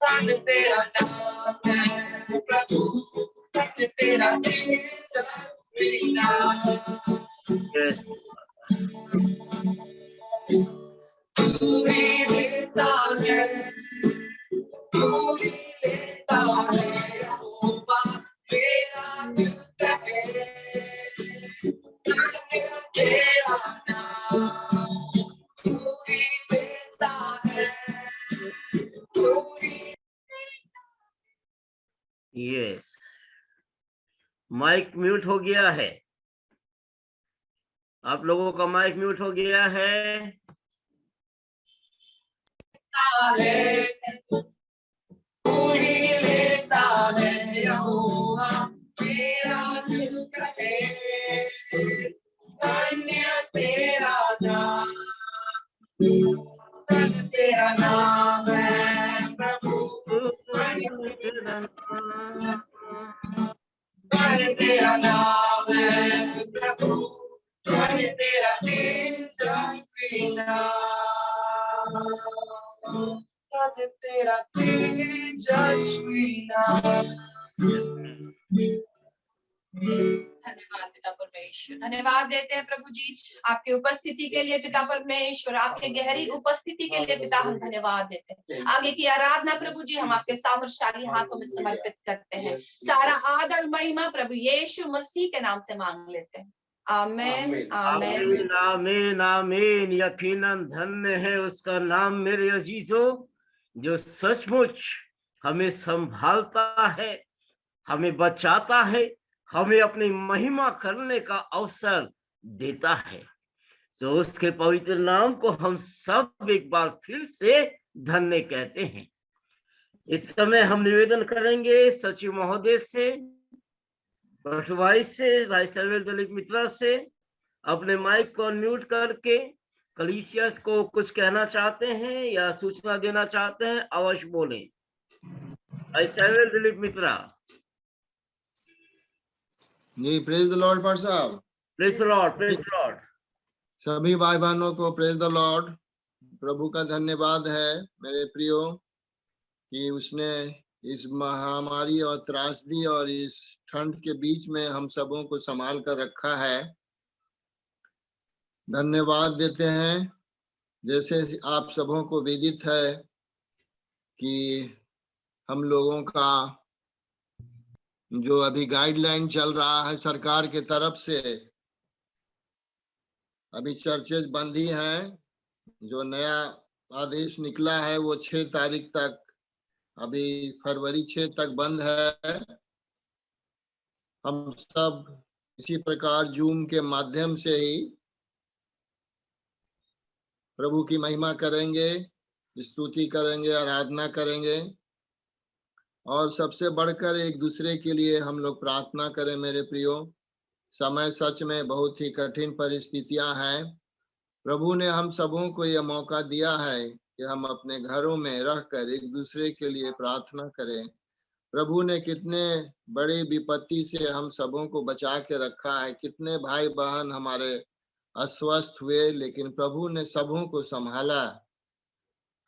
धन्य तेरा नाम है प्रभु, धन्य तेरा तेजस्वी नाम। Yes. तू ही लेता है, तू ही लेता है यहोवा तेरा दिल कहे, धन्य तेरा नाम, तू ही लेता है, तू ही। Yes. माइक म्यूट हो गया है, आप लोगों का माइक म्यूट हो गया है। तू ही लेता है यहोवा मेरा दिल कहे धन्य तेरा नाम, धन्य तेरा नाम है प्रभु, धन्य तेरा नाम है प्रभु, धन्य तेरा तेजस्वी नाम, धन्य तेरा तेजस्वी नाम। धन्यवाद पिता परमेश्वर, धन्यवाद देते हैं प्रभु जी आपकी उपस्थिति के लिए पिता परमेश्वर, आपके गहरी उपस्थिति के लिए पिता हम धन्यवाद देते हैं। आगे की आराधना प्रभु जी हम आपके सामर्थशाली हाथों में समर्पित करते हैं। सारा आदर महिमा प्रभु यीशु मसीह के नाम से मांग लेते हैं। आमीन आमीन आमीन आमीन। यकीनन धन्य है उसका नाम मेरे अजीजों, जो सचमुच हमें संभालता है, हमें बचाता है, हमें अपनी महिमा करने का अवसर देता है। तो उसके पवित्र नाम को हम सब एक बार फिर से धन्य कहते हैं। इस समय हम निवेदन करेंगे सचिव महोदय से, भाई से, भाई सर्वेल दलित मित्रा से, अपने माइक को अनम्यूट करके कलीसिया को कुछ कहना चाहते हैं या सूचना देना चाहते हैं, अवश्य बोलें। भाई सर्वेल दलित मित्रा। जी, प्रेज द लॉर्ड पास्टर साहब। Praise the Lord, praise the Lord. सभी भाई बहनों को प्रेज द लॉर्ड। प्रभु का धन्यवाद है मेरे प्रियो कि उसने इस महामारी और त्रासदी और इस ठंड के बीच में हम सबों को संभाल कर रखा है। धन्यवाद देते हैं। जैसे आप सबों को विदित है कि हम लोगों का जो अभी गाइडलाइन चल रहा है सरकार के तरफ से, अभी चर्चेज बंद ही हैं। जो नया आदेश निकला है वो 6 तारीख तक, अभी फरवरी 6 तक बंद है। हम सब इसी प्रकार जूम के माध्यम से ही प्रभु की महिमा करेंगे, स्तुति करेंगे, आराधना करेंगे और सबसे बढ़कर एक दूसरे के लिए हम लोग प्रार्थना करें। मेरे प्रियो, समय सच में बहुत ही कठिन परिस्थितियां हैं। प्रभु ने हम सबों को यह मौका दिया है कि हम अपने घरों में रहकर एक दूसरे के लिए प्रार्थना करें। प्रभु ने कितने बड़ी विपत्ति से हम सबों को बचा के रखा है। कितने भाई बहन हमारे अस्वस्थ हुए, लेकिन प्रभु ने सबों को संभाला।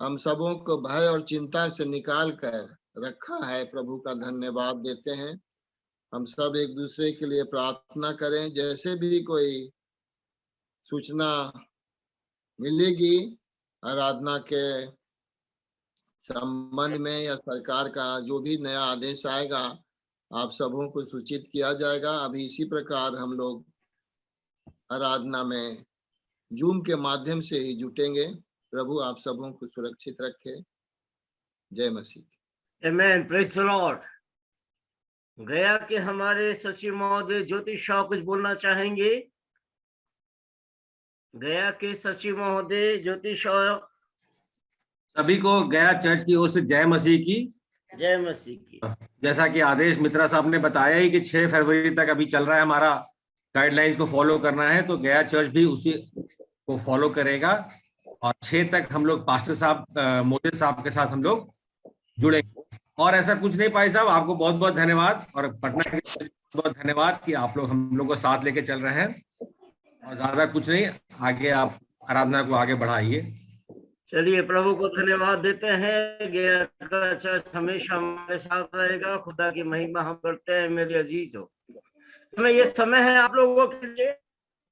हम सबों को भय और चिंता से निकाल कर रखा है। प्रभु का धन्यवाद देते हैं। हम सब एक दूसरे के लिए प्रार्थना करें। जैसे भी कोई सूचना मिलेगी आराधना के संबंध में या सरकार का जो भी नया आदेश आएगा, आप सबों को सूचित किया जाएगा। अभी इसी प्रकार हम लोग आराधना में जूम के माध्यम से ही जुटेंगे। प्रभु आप सबों को सुरक्षित रखे। जय मसीह। आमेन, प्रेज द लॉर्ड। गया के हमारे सचिव महोदय ज्योति शाह कुछ बोलना चाहेंगे। गया के सचिव महोदय ज्योति शाह। सभी को गया चर्च की ओर से जय मसीह की। जय मसीह की। जैसा कि आदेश मित्रा साहब ने बताया ही कि 6 फरवरी तक अभी चल रहा है, हमारा गाइडलाइंस को फॉलो करना है, तो गया चर्च भी उसी को फॉलो करेगा और 6 तक हम लोग पास्टर साहब मोदी साहब के साथ हम लोग जुड़ेंगे। और ऐसा कुछ नहीं, भाई साहब आपको बहुत बहुत धन्यवाद और पटना के बहुत धन्यवाद कि आप लोग हम लोग को साथ लेके चल रहे हैं। और ज्यादा कुछ नहीं, आगे आप आराधना को आगे बढ़ाइए। चलिए, प्रभु को धन्यवाद देते हैं। गया का चर्च हमेशा हमारे साथ रहेगा। खुदा की महिमा हम करते हैं। मेरे अजीज हो, तो ये समय है आप लोगों के लिए।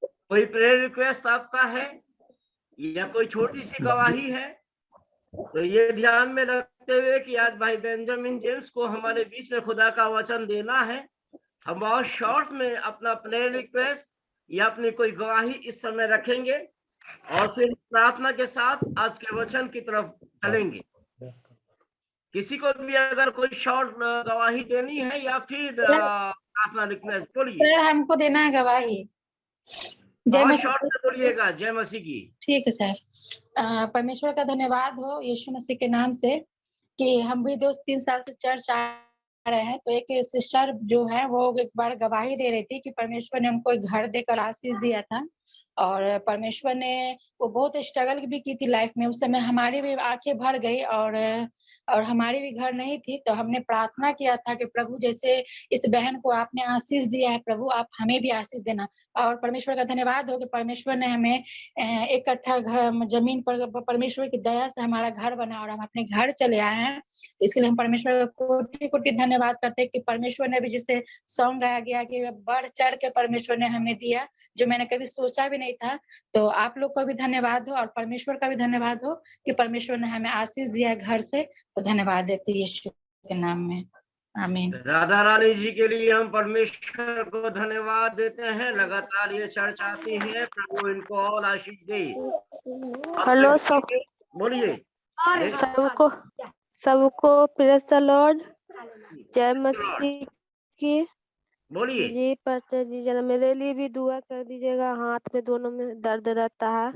कोई प्रेयर रिक्वेस्ट आपका है या कोई छोटी सी गवाही है, तो ये ध्यान में रखते हुए कि आज भाई बेंजामिन जेम्स को हमारे बीच में खुदा का वचन देना है, हम बहुत शॉर्ट में अपना प्रेयर रिक्वेस्ट या अपनी कोई गवाही इस समय रखेंगे और फिर प्रार्थना के साथ आज के वचन की तरफ चलेंगे। किसी को भी अगर कोई शॉर्ट गवाही देनी है या फिर प्रार्थना रिक्वेस्ट, बोलिए। हमको देना है गवाही। शॉर्ट में बोलिएगा। जय मसीह की। ठीक है सर। परमेश्वर का धन्यवाद हो यीशु मसीह के नाम से कि हम भी 2-3 साल से चर्च रहे हैं, तो एक सिस्टर जो है वो एक बार गवाही दे रही थी कि परमेश्वर ने हमको एक घर देकर आशीष दिया था, और परमेश्वर ने वो बहुत स्ट्रगल भी की थी लाइफ में। उस समय हमारी भी आंखें भर गई, और हमारी भी घर नहीं थी, तो हमने प्रार्थना किया था कि प्रभु जैसे इस बहन को आपने आशीष दिया है, प्रभु आप हमें भी आशीष देना। और परमेश्वर का धन्यवाद हो कि परमेश्वर ने हमें एक कट्ठा घर जमीन पर परमेश्वर की दया से हमारा घर बना, और हम अपने घर चले आए हैं। तो इसके लिए हम परमेश्वर को कोटि कोटि धन्यवाद करते हैं कि परमेश्वर ने भी, जिससे सॉन्ग गाया गया कि बढ़ चढ़ के परमेश्वर ने हमें दिया, जो मैंने कभी सोचा भी नहीं था। तो आप लोग को भी धन्यवाद हो और परमेश्वर का भी धन्यवाद हो कि परमेश्वर ने हमें आशीष दिया है घर से। तो धन्यवाद देते हैं यीशु के नाम में, आमीन। राधा रानी जी के लिए हम परमेश्वर को धन्यवाद देते हैं। लगातार ये चर्च आती है, प्रभु इनको और आशीष दे। हेलो सब, बोलिए सबको प्रेज द लॉर्ड, जय मसीह की। बोलिए। जी पास्टर जी, जरा मेरे लिए भी दुआ कर दीजिएगा। हाथ में दोनों में दर्द रहता है,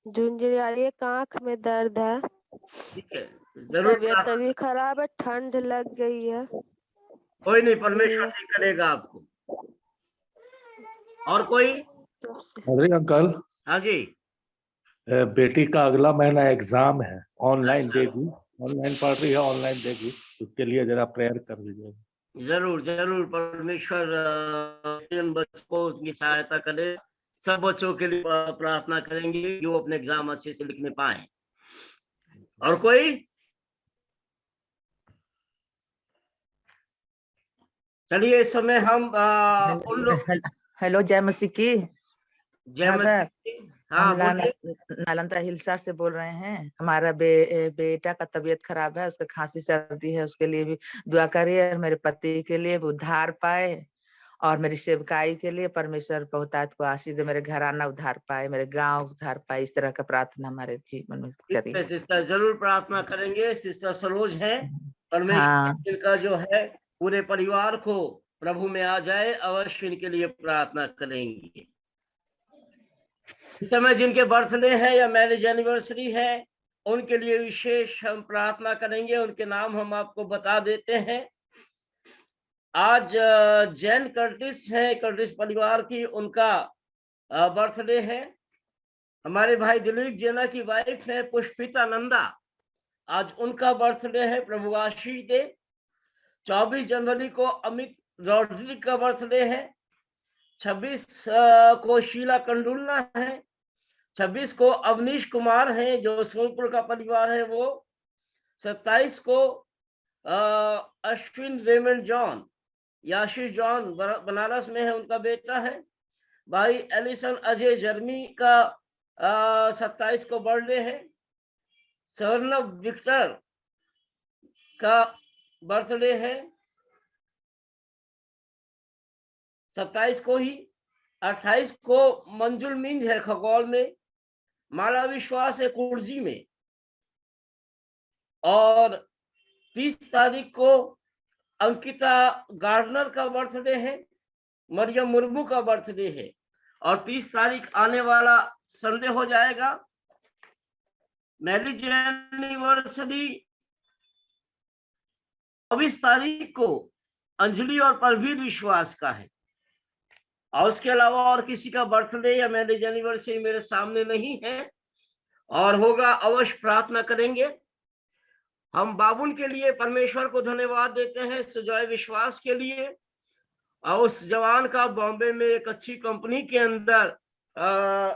झुंझुनी आ रही है, आँख में दर्द है, ठीक है, जरूर तबीयत अभी खराब है, ठंड लग गई है। कोई नहीं, परमेश्वर ठीक करेगा आपको। और कोई? अरे अंकल, हाँ जी। बेटी का अगला महीना एग्जाम है, ऑनलाइन देगी, ऑनलाइन पढ़ रही है, ऑनलाइन देगी, उसके लिए जरा प्रेयर कर दीजिएगा। जरूर जरूर, परमेश्वर इन बच्चों को उसकी सहायता करे। सब बच्चों के लिए प्रार्थना करेंगे जो अपने एग्जाम अच्छे से लिखने पाए। और कोई? चलिए इस समय हम उन लोग। हेलो, जय मसीह की। जय मसीह। हाँ बोलिए। नालंदा हिल्सा से बोल रहे हैं। हमारा बेटा का तबीयत खराब है, उसका खांसी सर्दी है, उसके लिए भी दुआ करिए। और मेरे पति के लिए उद्धार पाए, और मेरी सेवकाई के लिए परमेश्वर बहुतायत को आशीष दे, मेरे घराना उद्धार पाए, मेरे गांव उद्धार पाए। इस तरह का प्रार्थना हमारे जीवन में करिए। सिस्टर जरूर प्रार्थना करेंगे। सिस्टर सरोज है, परमेश्वर हाँ। इनका जो है पूरे परिवार को प्रभु में आ जाए, अवश्य इनके लिए प्रार्थना करेंगे। इस समय जिनके बर्थडे है या मैरिज एनिवर्सरी है, उनके लिए विशेष हम प्रार्थना करेंगे। उनके नाम हम आपको बता देते हैं। आज जैन कर्टिस है, कर्टिस परिवार की, उनका बर्थडे है। हमारे भाई दिलीप जेना की वाइफ है पुष्पिता नंदा, आज उनका बर्थडे है, प्रभु आशीष दे। 24 जनवरी को अमित रॉड्रिक का बर्थडे है। 26 को शीला कंडुलना है। 26 को अवनीश कुमार है जो सोनपुर का परिवार है वो। 27 को Ashwin Raymond John, Yashish John Banaras में है, उनका बेटा है। भाई एलिसन अजय जर्मी का 27 को बर्थडे है। स्वर्णव विक्टर का बर्थडे है 27 को ही। 28 को मंजुल मिंज है खगौल में। माला विश्वास है कुर्जी में। और 30 तारीख को अंकिता गार्डनर का बर्थडे है। मरियम मुर्मू का बर्थडे है। और 30 तारीख आने वाला संडे हो जाएगा। मैरिज एनिवर्सरी 24 तारीख को अंजलि और परवीर विश्वास का है। और उसके अलावा और किसी का बर्थडे या मैरिज एनिवर्सरी मेरे सामने नहीं है, और होगा अवश्य प्रार्थना करेंगे। हम बाबुल के लिए परमेश्वर को धन्यवाद देते हैं, सुजॉय विश्वास के लिए। और उस जवान का बॉम्बे में एक अच्छी कंपनी के अंदर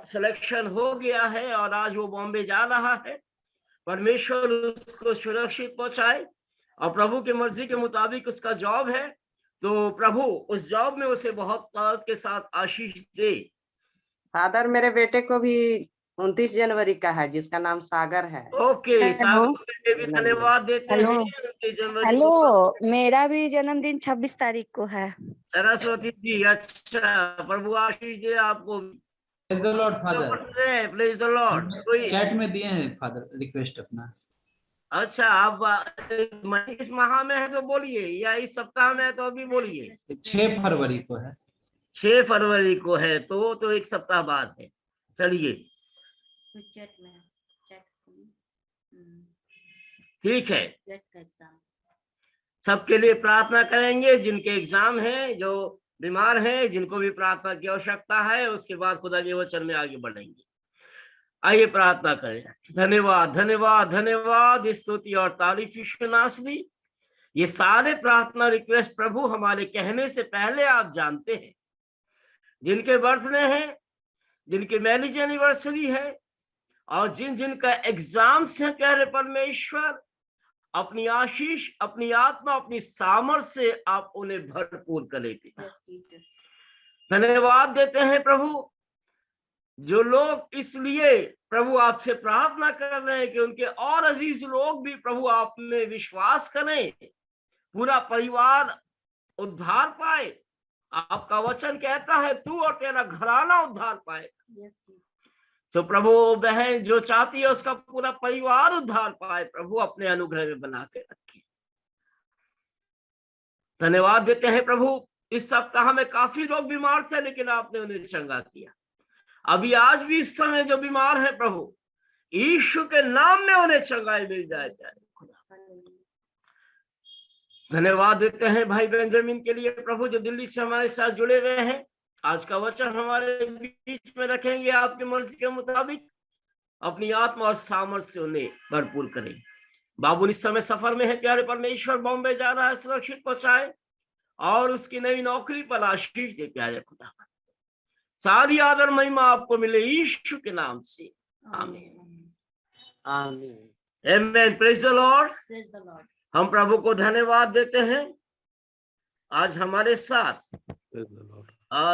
सिलेक्शन हो गया है, और आज वो बॉम्बे जा रहा है। परमेश्वर उसको सुरक्षित पहुंचाए, और प्रभु की मर्जी के मुताबिक उसका जॉब है, तो प्रभु उस जॉब में उसे बहुत ताकत के साथ आशीष दे। फादर, मेरे बेटे को भी 29 जनवरी का है, जिसका नाम सागर है। ओके, सागर के भी धन्यवाद देते हैं। 29 जनवरी। हेलो, मेरा भी जन्मदिन 26 तारीख को है। सरस्वती जी, अच्छा, प्रभु आशीष दे आपको। Praise the Lord father. Praise the Lord. Chat में दिए हैं फादर रिक्वेस्ट अपना। अच्छा, आप इस माह में है तो बोलिए, या इस सप्ताह में है तो अभी बोलिए। 6 फरवरी को है। 6 फरवरी को है तो एक सप्ताह बाद है। चलिए ठीक है। सबके लिए प्रार्थना करेंगे, जिनके एग्जाम है, जो बीमार हैं, जिनको भी प्रार्थना की आवश्यकता है। उसके बाद खुदा के वचन में आगे बढ़ेंगे। आइए प्रार्थना करें। धन्यवाद धन्यवाद धन्यवाद, स्तुति और तारीफ यीशु नासरी। ये सारे प्रार्थना रिक्वेस्ट प्रभु हमारे कहने से पहले आप जानते हैं। जिनके बर्थडे हैं, जिनके मैरिज एनिवर्सरी है, और जिन जिनका एग्जाम्स है, प्यारे परमेश्वर, अपनी आशीष, अपनी आत्मा, अपनी सामर्थ्य से आप उन्हें भरपूर करें पिता। धन्यवाद देते हैं प्रभु, जो लोग इसलिए प्रभु आपसे प्रार्थना कर रहे हैं कि उनके और अजीज लोग भी प्रभु आप में विश्वास करें, पूरा परिवार उद्धार पाए। आपका वचन कहता है तू और तेरा घराना उद्धार पाए। तो प्रभु बहन जो चाहती है उसका पूरा परिवार उद्धार पाए, प्रभु अपने अनुग्रह में बना के रखे। धन्यवाद देते हैं प्रभु, इस सप्ताह में काफी लोग बीमार थे, लेकिन आपने उन्हें चंगा किया। अभी आज भी इस समय जो बीमार है प्रभु, यीशु के नाम में उन्हें चंगाई मिल जाए। धन्यवाद देते हैं भाई बेंजामिन के लिए प्रभु, जो दिल्ली से हमारे साथ जुड़े हुए हैं। आज का वचन हमारे बीच में रखेंगे, आपकी मर्जी के मुताबिक अपनी आत्मा और सामर्थ्य से उन्हें भरपूर करें। बाबू इस समय सफर में है, प्यारे परमेश्वर, बॉम्बे जा रहा है, सुरक्षित पहुंचाए और उसकी नई नौकरी पर आशीष दे प्यारे खुदा। सारी आदर महिमा आपको मिले यीशु के नाम से, आमीन आमीन आमेन। Praise the Lord. हम प्रभु को धन्यवाद देते हैं। आज हमारे साथ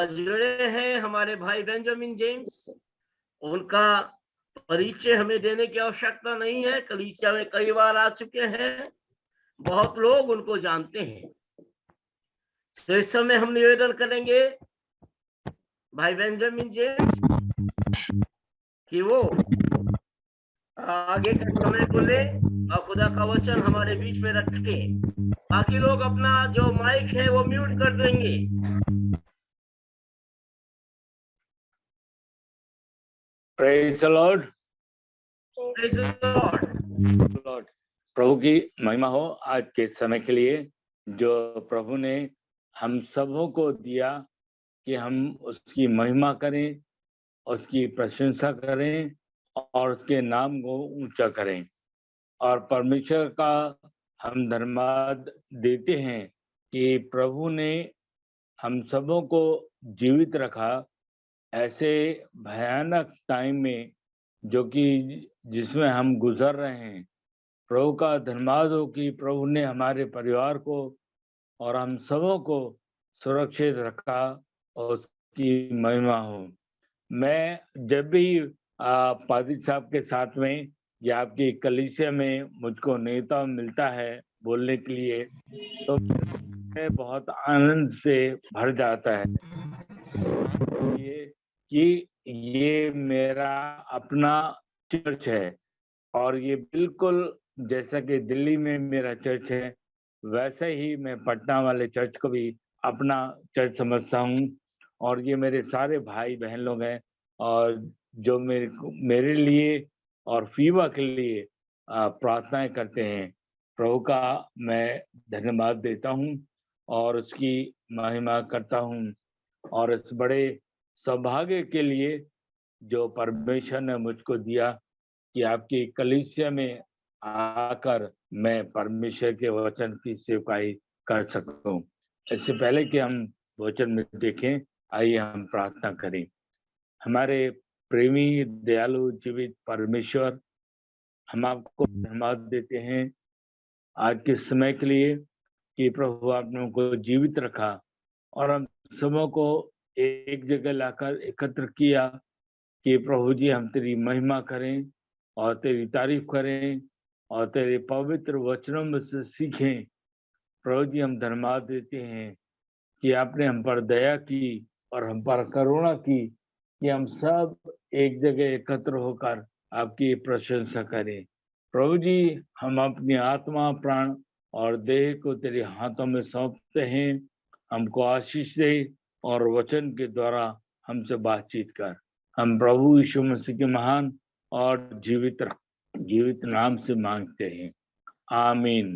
जुड़े हैं हमारे भाई बेंजामिन जेम्स। उनका परिचय हमें देने की आवश्यकता नहीं है, कलीसिया में कई बार आ चुके हैं, बहुत लोग उनको जानते हैं। तो इस समय हम निवेदन करेंगे भाई बेंजामिन जेम्स कि वो आगे के समय को ले और खुदा का वचन हमारे बीच में रखे। बाकी लोग अपना जो माइक है वो म्यूट कर देंगे। Praise the Lord. Praise the Lord. प्रभु की महिमा हो आज के समय के लिए, जो प्रभु ने हम सबों को दिया कि हम उसकी महिमा करें, उसकी प्रशंसा करें और उसके नाम को ऊंचा करें। और परमेश्वर का हम धन्यवाद देते हैं कि प्रभु ने हम सबों को जीवित रखा ऐसे भयानक टाइम में जो कि जिसमें हम गुजर रहे हैं। प्रभु का धन्यवाद हो कि प्रभु ने हमारे परिवार को और हम सबों को सुरक्षित रखा और उसकी महिमा हो। मैं जब भी पादी साहब के साथ में या आपकी कलीसिया में मुझको नेता मिलता है बोलने के लिए, तो मैं बहुत आनंद से भर जाता है ये मेरा अपना चर्च है। और ये बिल्कुल जैसा कि दिल्ली में मेरा चर्च है, वैसे ही मैं पटना वाले चर्च को भी अपना चर्च समझता हूँ। और ये मेरे सारे भाई बहन लोग हैं और जो मेरे लिए और फीवा के लिए प्रार्थनाएं करते हैं। प्रभु का मैं धन्यवाद देता हूँ और उसकी महिमा करता हूँ। और इस बड़े सौभाग्य के लिए जो परमेश्वर ने मुझको दिया कि आपकी कलीसिया में आकर मैं परमेश्वर के वचन की सेवकाई कर सकूं। इससे पहले कि हम वचन में देखें, आइए हम प्रार्थना करें। हमारे प्रेमी दयालु जीवित परमेश्वर, हम आपको धन्यवाद देते हैं आज के समय के लिए कि प्रभु आपने उनको जीवित रखा और हम सबों को एक जगह लाकर एकत्र किया कि प्रभु जी हम तेरी महिमा करें और तेरी तारीफ करें और तेरे पवित्र वचनों में से सीखें। प्रभु जी हम धन्यवाद देते हैं कि आपने हम पर दया की और हम पर करुणा की कि हम सब एक जगह एकत्र होकर आपकी प्रशंसा करें। प्रभु जी हम अपनी आत्मा, प्राण और देह को तेरे हाथों में सौंपते हैं। हमको आशीष दे और वचन के द्वारा हमसे बातचीत कर। हम प्रभु यीशु मसीह के महान और जीवित नाम से मांगते हैं, आमीन।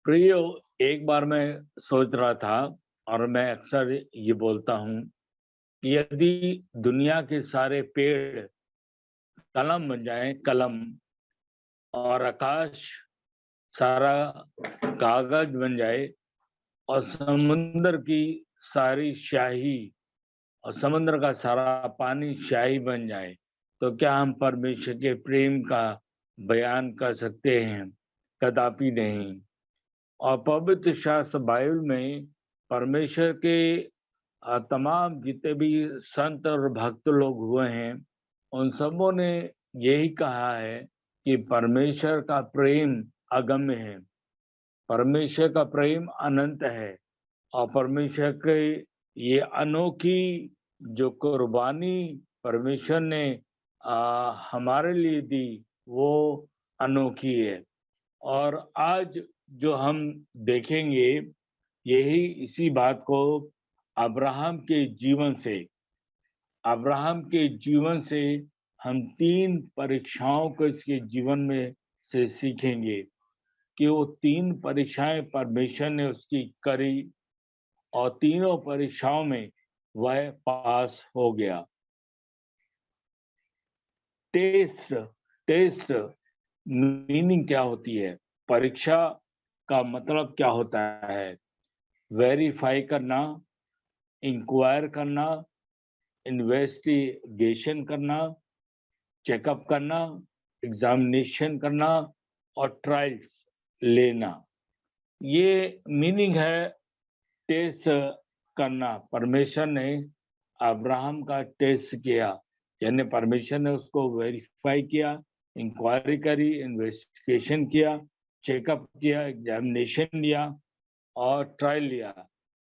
प्रियो, एक बार मैं सोच रहा था और मैं अक्सर ये बोलता हूँ कि यदि दुनिया के सारे पेड़ कलम बन जाएं, कलम, और आकाश सारा कागज बन जाए और समुद्र की सारी स्याही और समुद्र का सारा पानी स्याही बन जाए, तो क्या हम परमेश्वर के प्रेम का बयान कर सकते हैं? कदापि नहीं। और पवित्र शास्त्र बाइबल में परमेश्वर के तमाम जितने भी संत और भक्त लोग हुए हैं, उन सबों ने यही कहा है कि परमेश्वर का प्रेम अगम्य है, परमेश्वर का प्रेम अनंत है, और परमेश्वर के ये अनोखी जो कुर्बानी परमेश्वर ने हमारे लिए दी, वो अनोखी है। और आज जो हम देखेंगे, यही इसी बात को अब्राहम के जीवन से हम 3 परीक्षाओं को इसके जीवन में से सीखेंगे कि वो 3 परीक्षाएं परमेश्वर ने उसकी करी और तीनों परीक्षाओं में वह पास हो गया। टेस्ट मीनिंग क्या होती है? परीक्षा का मतलब क्या होता है? वेरीफाई करना, इंक्वायर करना, इन्वेस्टिगेशन करना, चेकअप करना, एग्जामिनेशन करना और ट्रायल्स लेना। ये मीनिंग है टेस्ट करना। परमेश्वर ने अब्राहम का टेस्ट किया, यानी परमेश्वर ने उसको वेरीफाई किया, इंक्वायरी करी, इन्वेस्टिगेशन किया, चेकअप किया, एग्जामिनेशन लिया और ट्रायल लिया।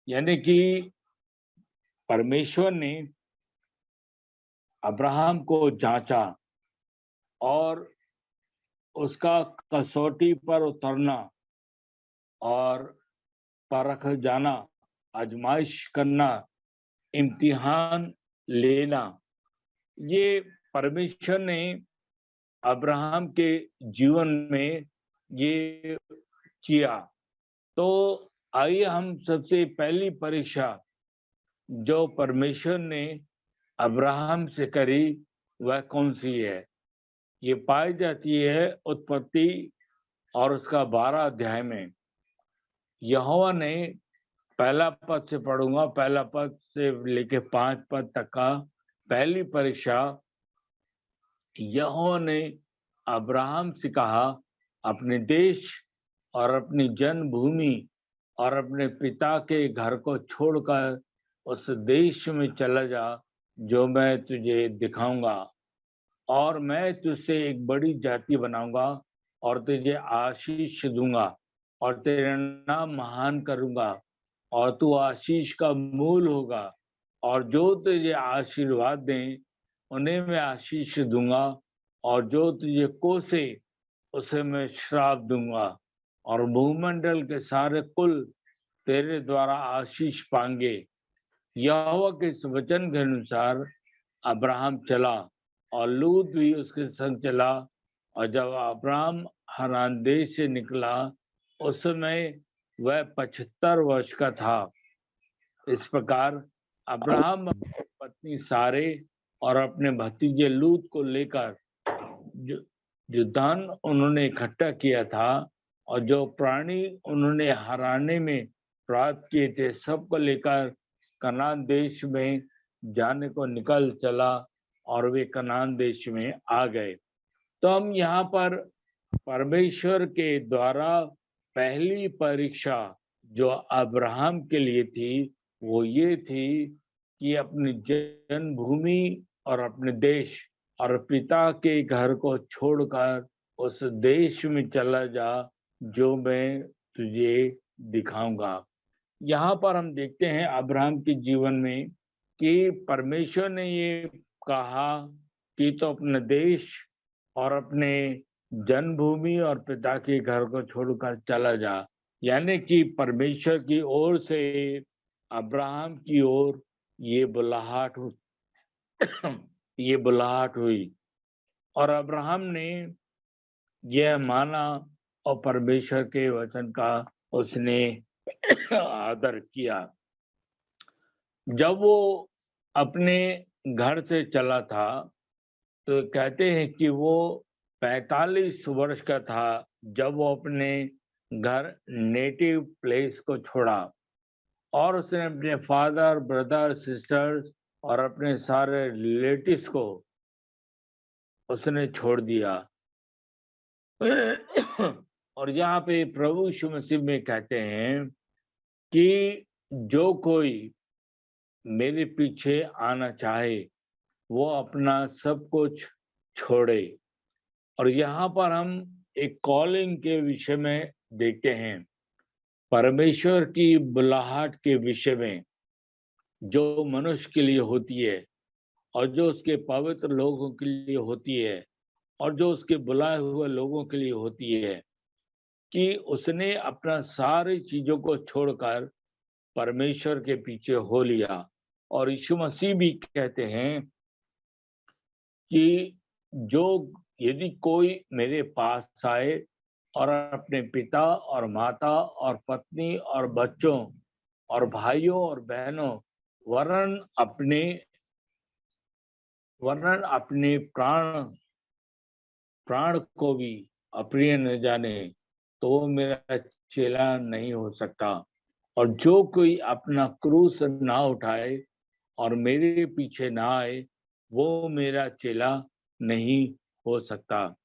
यानी कि परमेश्वर ने अब्राहम को जांचा और उसका कसौटी पर उतरना और परख जाना, आजमाइश करना, इम्तिहान लेना, ये परमेश्वर ने अब्राहम के जीवन में ये किया। तो आइए हम सबसे पहली परीक्षा जो परमेश्वर ने अब्राहम से करी वह कौन सी है? ये पाई जाती है उत्पत्ति और उसका 12 अध्याय में। यहोवा ने, पहला पद से पढ़ूंगा, पहला पद से लेके 5 पद तक का पहली परीक्षा। यहोवा ने अब्राहम से कहा, अपने देश और अपनी जन्मभूमि और अपने पिता के घर को छोड़कर उस देश में चला जा जो मैं तुझे दिखाऊंगा, और मैं तुझसे एक बड़ी जाति बनाऊंगा और तुझे आशीष दूंगा और तेरा नाम महान करूंगा और तू आशीष का मूल होगा, और जो तुझे आशीर्वाद दें उन्हें मैं आशीष दूंगा, और जो तुझे कोसे उसे मैं श्राप दूंगा, और भूमंडल के सारे कुल तेरे द्वारा आशीष पाएंगे। यहोवा के इस वचन के अनुसार अब्राहम चला और लूत भी उसके संग चला, और जब अब्राहम हरान देश से निकला उस समय वह 75 वर्ष का था। इस प्रकार अब्राहम पत्नी सारे और अपने भतीजे लूत को लेकर जो धन उन्होंने इकट्ठा किया था और जो प्राणी उन्होंने हराने में प्राप्त किए थे, सबको लेकर कनान देश में जाने को निकल चला और वे कनान देश में आ गए। तो हम यहाँ पर परमेश्वर के द्वारा पहली परीक्षा जो अब्राहम के लिए थी वो ये थी कि अपनी जन्मभूमि और अपने देश और पिता के घर को छोड़कर उस देश में चला जा जो मैं तुझे दिखाऊंगा। यहाँ पर हम देखते हैं अब्राहम के जीवन में कि परमेश्वर ने ये कहा कि तो अपने देश और अपने जन्मभूमि और पिता के घर को छोड़कर चला जा, यानी कि परमेश्वर की ओर से अब्राहम की ओर ये बुलाहट हुई और अब्राहम ने यह माना और परमेश्वर के वचन का उसने आदर किया। जब वो अपने घर से चला था तो कहते हैं कि वो 45 वर्ष का था जब वो अपने घर नेटिव प्लेस को छोड़ा और उसने अपने फादर, ब्रदर, सिस्टर्स और अपने सारे रिलेटिव्स को उसने छोड़ दिया। और यहाँ पे प्रभु यीशु मसीह में कहते हैं कि जो कोई मेरे पीछे आना चाहे वो अपना सब कुछ छोड़े। और यहाँ पर हम एक कॉलिंग के विषय में देखते हैं, परमेश्वर की बुलाहट के विषय में जो मनुष्य के लिए होती है और जो उसके पवित्र लोगों के लिए होती है और जो उसके बुलाए हुए लोगों के लिए होती है, कि उसने अपना सारी चीजों को छोड़कर परमेश्वर के पीछे हो लिया। और यीशु मसीह भी कहते हैं कि जो यदि कोई मेरे पास आए और अपने पिता और माता और पत्नी और बच्चों और भाइयों और बहनों वरन अपने प्राण को भी अप्रिय न जाने तो वो मेरा चेला नहीं हो सकता। और जो कोई अपना क्रूस ना उठाए और मेरे पीछे ना आए वो मेरा चेला नहीं हो सकता।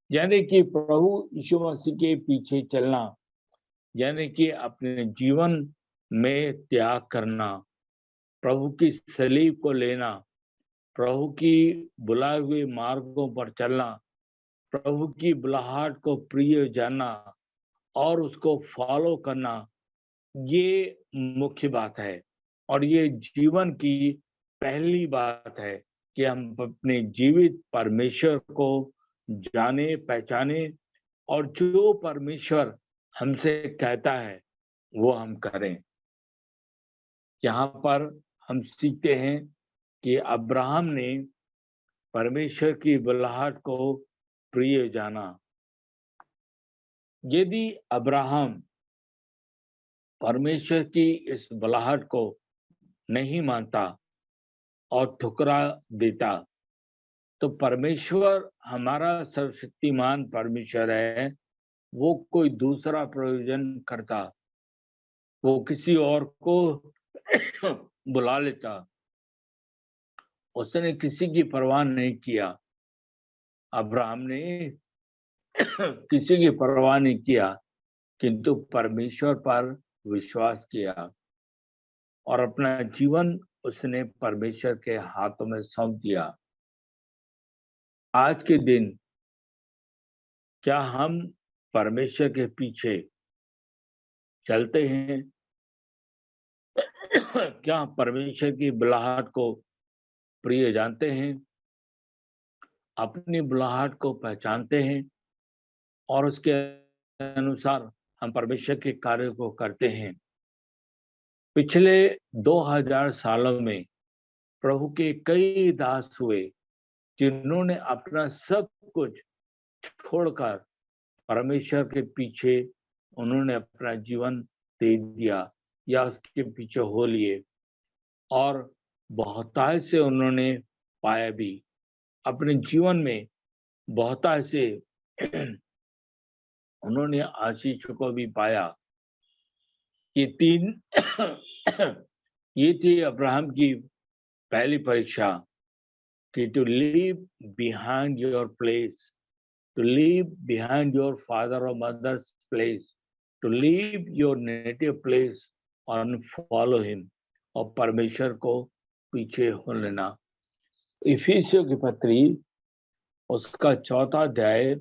यानी कि प्रभु यीशु मसीह के पीछे चलना यानी कि अपने जीवन में त्याग करना, प्रभु की सलीब को लेना, प्रभु की बुलाए हुए मार्गों पर चलना, प्रभु की बुलाहट को प्रिय जानना और उसको फॉलो करना, ये मुख्य बात है। और ये जीवन की पहली बात है कि हम अपने जीवित परमेश्वर को जाने, पहचाने और जो परमेश्वर हमसे कहता है वो हम करें। यहाँ पर हम सीखते हैं कि अब्राहम ने परमेश्वर की बुलाहट को प्रिय जाना। यदि अब्राहम परमेश्वर की इस बुलाहट को नहीं मानता और ठुकरा देता तो परमेश्वर हमारा सर्वशक्तिमान परमेश्वर है, वो कोई दूसरा प्रयोजन करता, वो किसी और को बुला लेता। उसने किसी की परवाह नहीं किया। अब्राहम ने किसी की परवाह नहीं किया किंतु परमेश्वर पर विश्वास किया और अपना जीवन उसने परमेश्वर के हाथों में सौंप दिया। आज के दिन क्या हम परमेश्वर के पीछे चलते हैं? क्या परमेश्वर की बुलाहट को प्रिय जानते हैं, अपनी बुलाहट को पहचानते हैं और उसके अनुसार हम परमेश्वर के कार्य को करते हैं? पिछले 2000 सालों में प्रभु के कई दास हुए जिन्होंने अपना सब कुछ छोड़कर परमेश्वर के पीछे उन्होंने अपना जीवन दे दिया या उसके पीछे हो लिए और बहुतायत से उन्होंने पाया भी। अपने जीवन में बहुतायत से उन्होंने आशीष को भी पाया। ये थी अब्राहम की पहली परीक्षा कि to leave behind your place, to leave behind your father or mother's place, to leave your native place and follow him, और परमेश्वर को पीछे हो लेना। इफिसियों की पत्री उसका 4वां अध्याय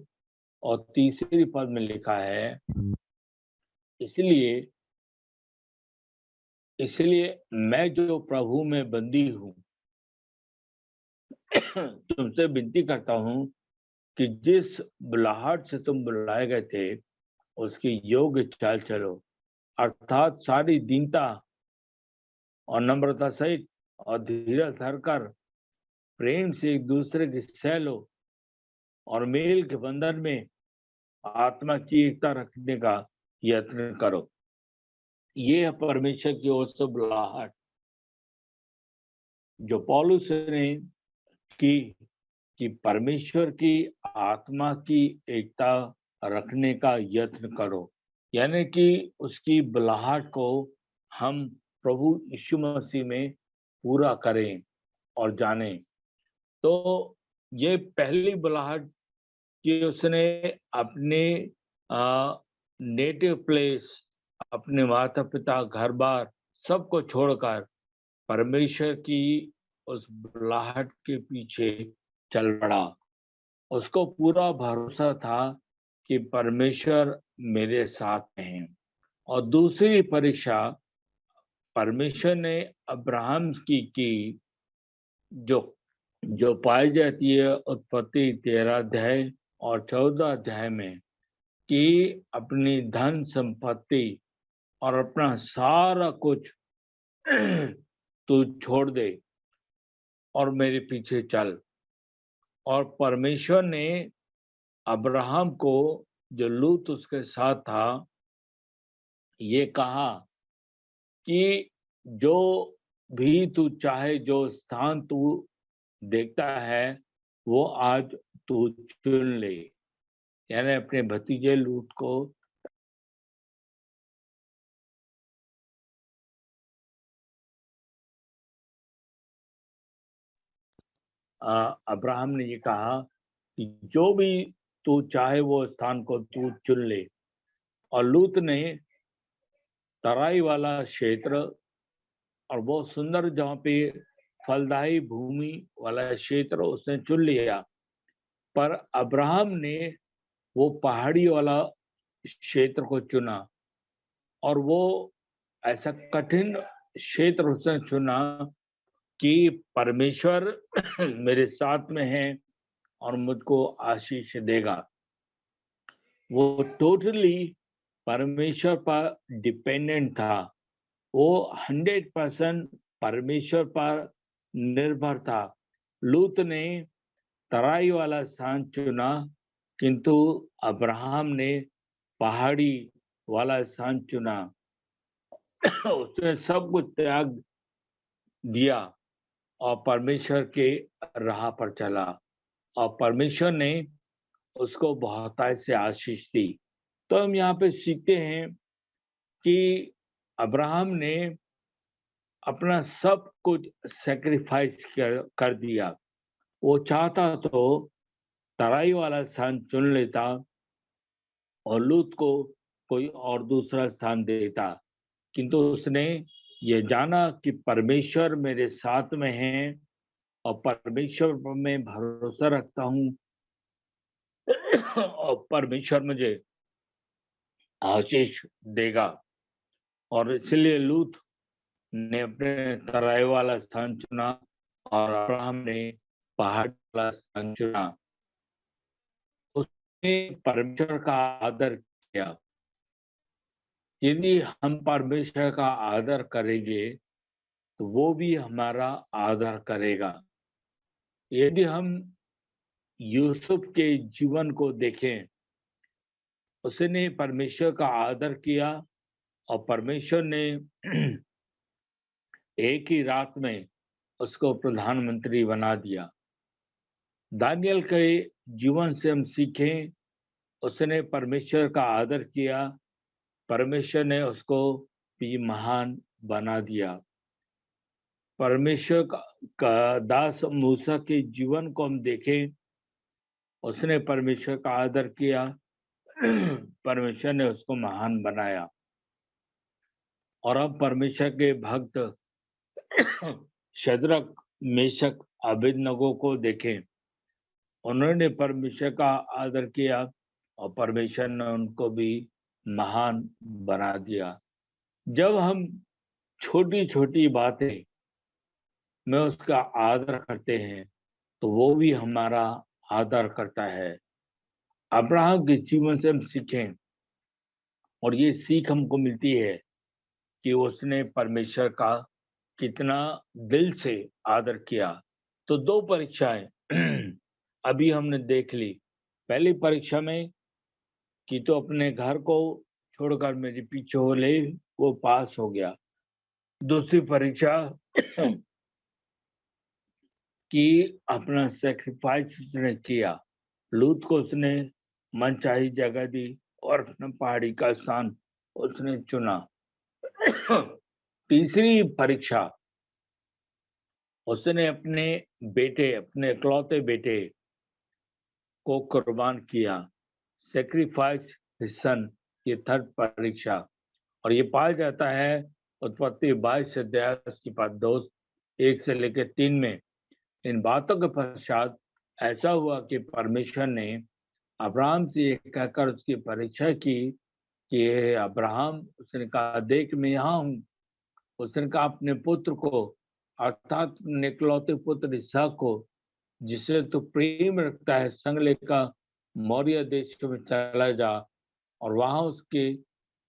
और 3री पद में लिखा है, इसलिए मैं जो प्रभु में बंदी हूँ तुमसे विनती करता हूँ कि जिस बुलाहट से तुम बुलाए गए थे उसकी योग्य चाल चलो, अर्थात सारी दीनता और नम्रता सहित और धीरज धरकर प्रेम से एक दूसरे की सह लो और मेल के बंधन में आत्मा की एकता रखने का यत्न करो। ये है परमेश्वर की ओर से बुलाहट जो पौलुस ने की कि परमेश्वर की आत्मा की एकता रखने का यत्न करो, यानी कि उसकी बुलाहट को हम प्रभु यीशु मसीह में पूरा करें और जानें। तो ये पहली बुलाहट कि उसने अपने नेटिव प्लेस, अपने माता पिता, घर बार सबको छोड़कर परमेश्वर की उस बुलाहट के पीछे चल पड़ा। उसको पूरा भरोसा था कि परमेश्वर मेरे साथ में है। और दूसरी परीक्षा परमेश्वर ने अब्राहम की जो पाई जाती है उत्पत्ति 13 अध्याय और 14 अध्याय में, कि अपनी धन संपत्ति और अपना सारा कुछ तू छोड़ दे और मेरे पीछे चल। और परमेश्वर ने अब्राहम को, जो लूत उसके साथ था, ये कहा कि जो भी तू चाहे, जो स्थान तू देखता है, वो आज तू चुन ले। यानी अपने भतीजे लूत को अब्राहम ने ये कहा कि जो भी तू चाहे वो स्थान को तू चुन ले। और लूत ने तराई वाला क्षेत्र और बहुत सुंदर जहाँ पे फलदायी भूमि वाला क्षेत्र उसने चुन लिया, पर अब्राहम ने वो पहाड़ी वाला क्षेत्र को चुना। और वो ऐसा कठिन क्षेत्र उसने चुना कि परमेश्वर मेरे साथ में है और मुझको आशीष देगा। वो टोटली परमेश्वर पर डिपेंडेंट था। वो 100% परमेश्वर पर निर्भर था। लूत ने तराई वाला स्थान चुना, किंतु अब्राहम ने पहाड़ी वाला स्थान चुना। उसने सब कुछ त्याग दिया और परमेश्वर के राह पर चला, और परमेश्वर ने उसको बहुतायत से आशीष दी। तो हम यहाँ पे सीखते हैं कि अब्राहम ने अपना सब कुछ सैक्रिफाइस कर दिया। वो चाहता तो तराई वाला स्थान चुन लेता और लूत को कोई और दूसरा स्थान देता, किंतु उसने ये जाना कि परमेश्वर मेरे साथ में है और परमेश्वर पर मैं भरोसा रखता हूँ और परमेश्वर मुझे आशीष देगा। और इसलिए लूत ने अपने तराई वाला स्थान चुना और अब्राहम ने पहाड़ वाला स्थान चुना। उसने परमेश्वर का आदर किया। यदि हम परमेश्वर का आदर करेंगे तो वो भी हमारा आदर करेगा। यदि हम यूसुफ के जीवन को देखें, उसने परमेश्वर का आदर किया और परमेश्वर ने एक ही रात में उसको प्रधानमंत्री बना दिया। दानियल के जीवन से हम सीखें, उसने परमेश्वर का आदर किया, परमेश्वर ने उसको भी महान बना दिया। परमेश्वर का दास मूसा के जीवन को हम देखें, उसने परमेश्वर का आदर किया, परमेश्वर ने उसको महान बनाया। और अब परमेश्वर के भक्त शद्रक, मेशक, अबेदनगो को देखें, उन्होंने परमेश्वर का आदर किया और परमेश्वर ने उनको भी महान बना दिया। जब हम छोटी छोटी बातें में उसका आदर करते हैं तो वो भी हमारा आदर करता है। अब्राहम के जीवन से हम सीखें, और ये सीख हमको मिलती है कि उसने परमेश्वर का कितना दिल से आदर किया। तो दो परीक्षाएं अभी हमने देख ली। पहली परीक्षा में कि तो अपने घर को छोड़कर मेरे पीछे हो ले, वो पास हो गया। दूसरी परीक्षा कि अपना सेक्रीफाइस उसने किया, लूत को उसने मनचाही जगह दी और अपना पहाड़ी का स्थान उसने चुना। तीसरी परीक्षा, उसने अपने बेटे, अपने इकलौते बेटे को कुर्बान किया, सेक्रीफाइस हिज सन, ये थर्ड परीक्षा। और ये पाया जाता है उत्पत्ति 22 अध्याय की बात 2:1 से लेकर 3 में। इन बातों के पश्चात ऐसा हुआ कि परमेश्वर ने अब्राहम से ये कहकर उसकी परीक्षा की कि हे अब्राहम, उसने कहा देख मैं यहाँ हूँ। उसने कहा अपने पुत्र को, अर्थात अपने इकलौते पुत्र इसहाक को, जिसे तू प्रेम रखता है, संग लेकर मौर्य देश में चला जा और वहां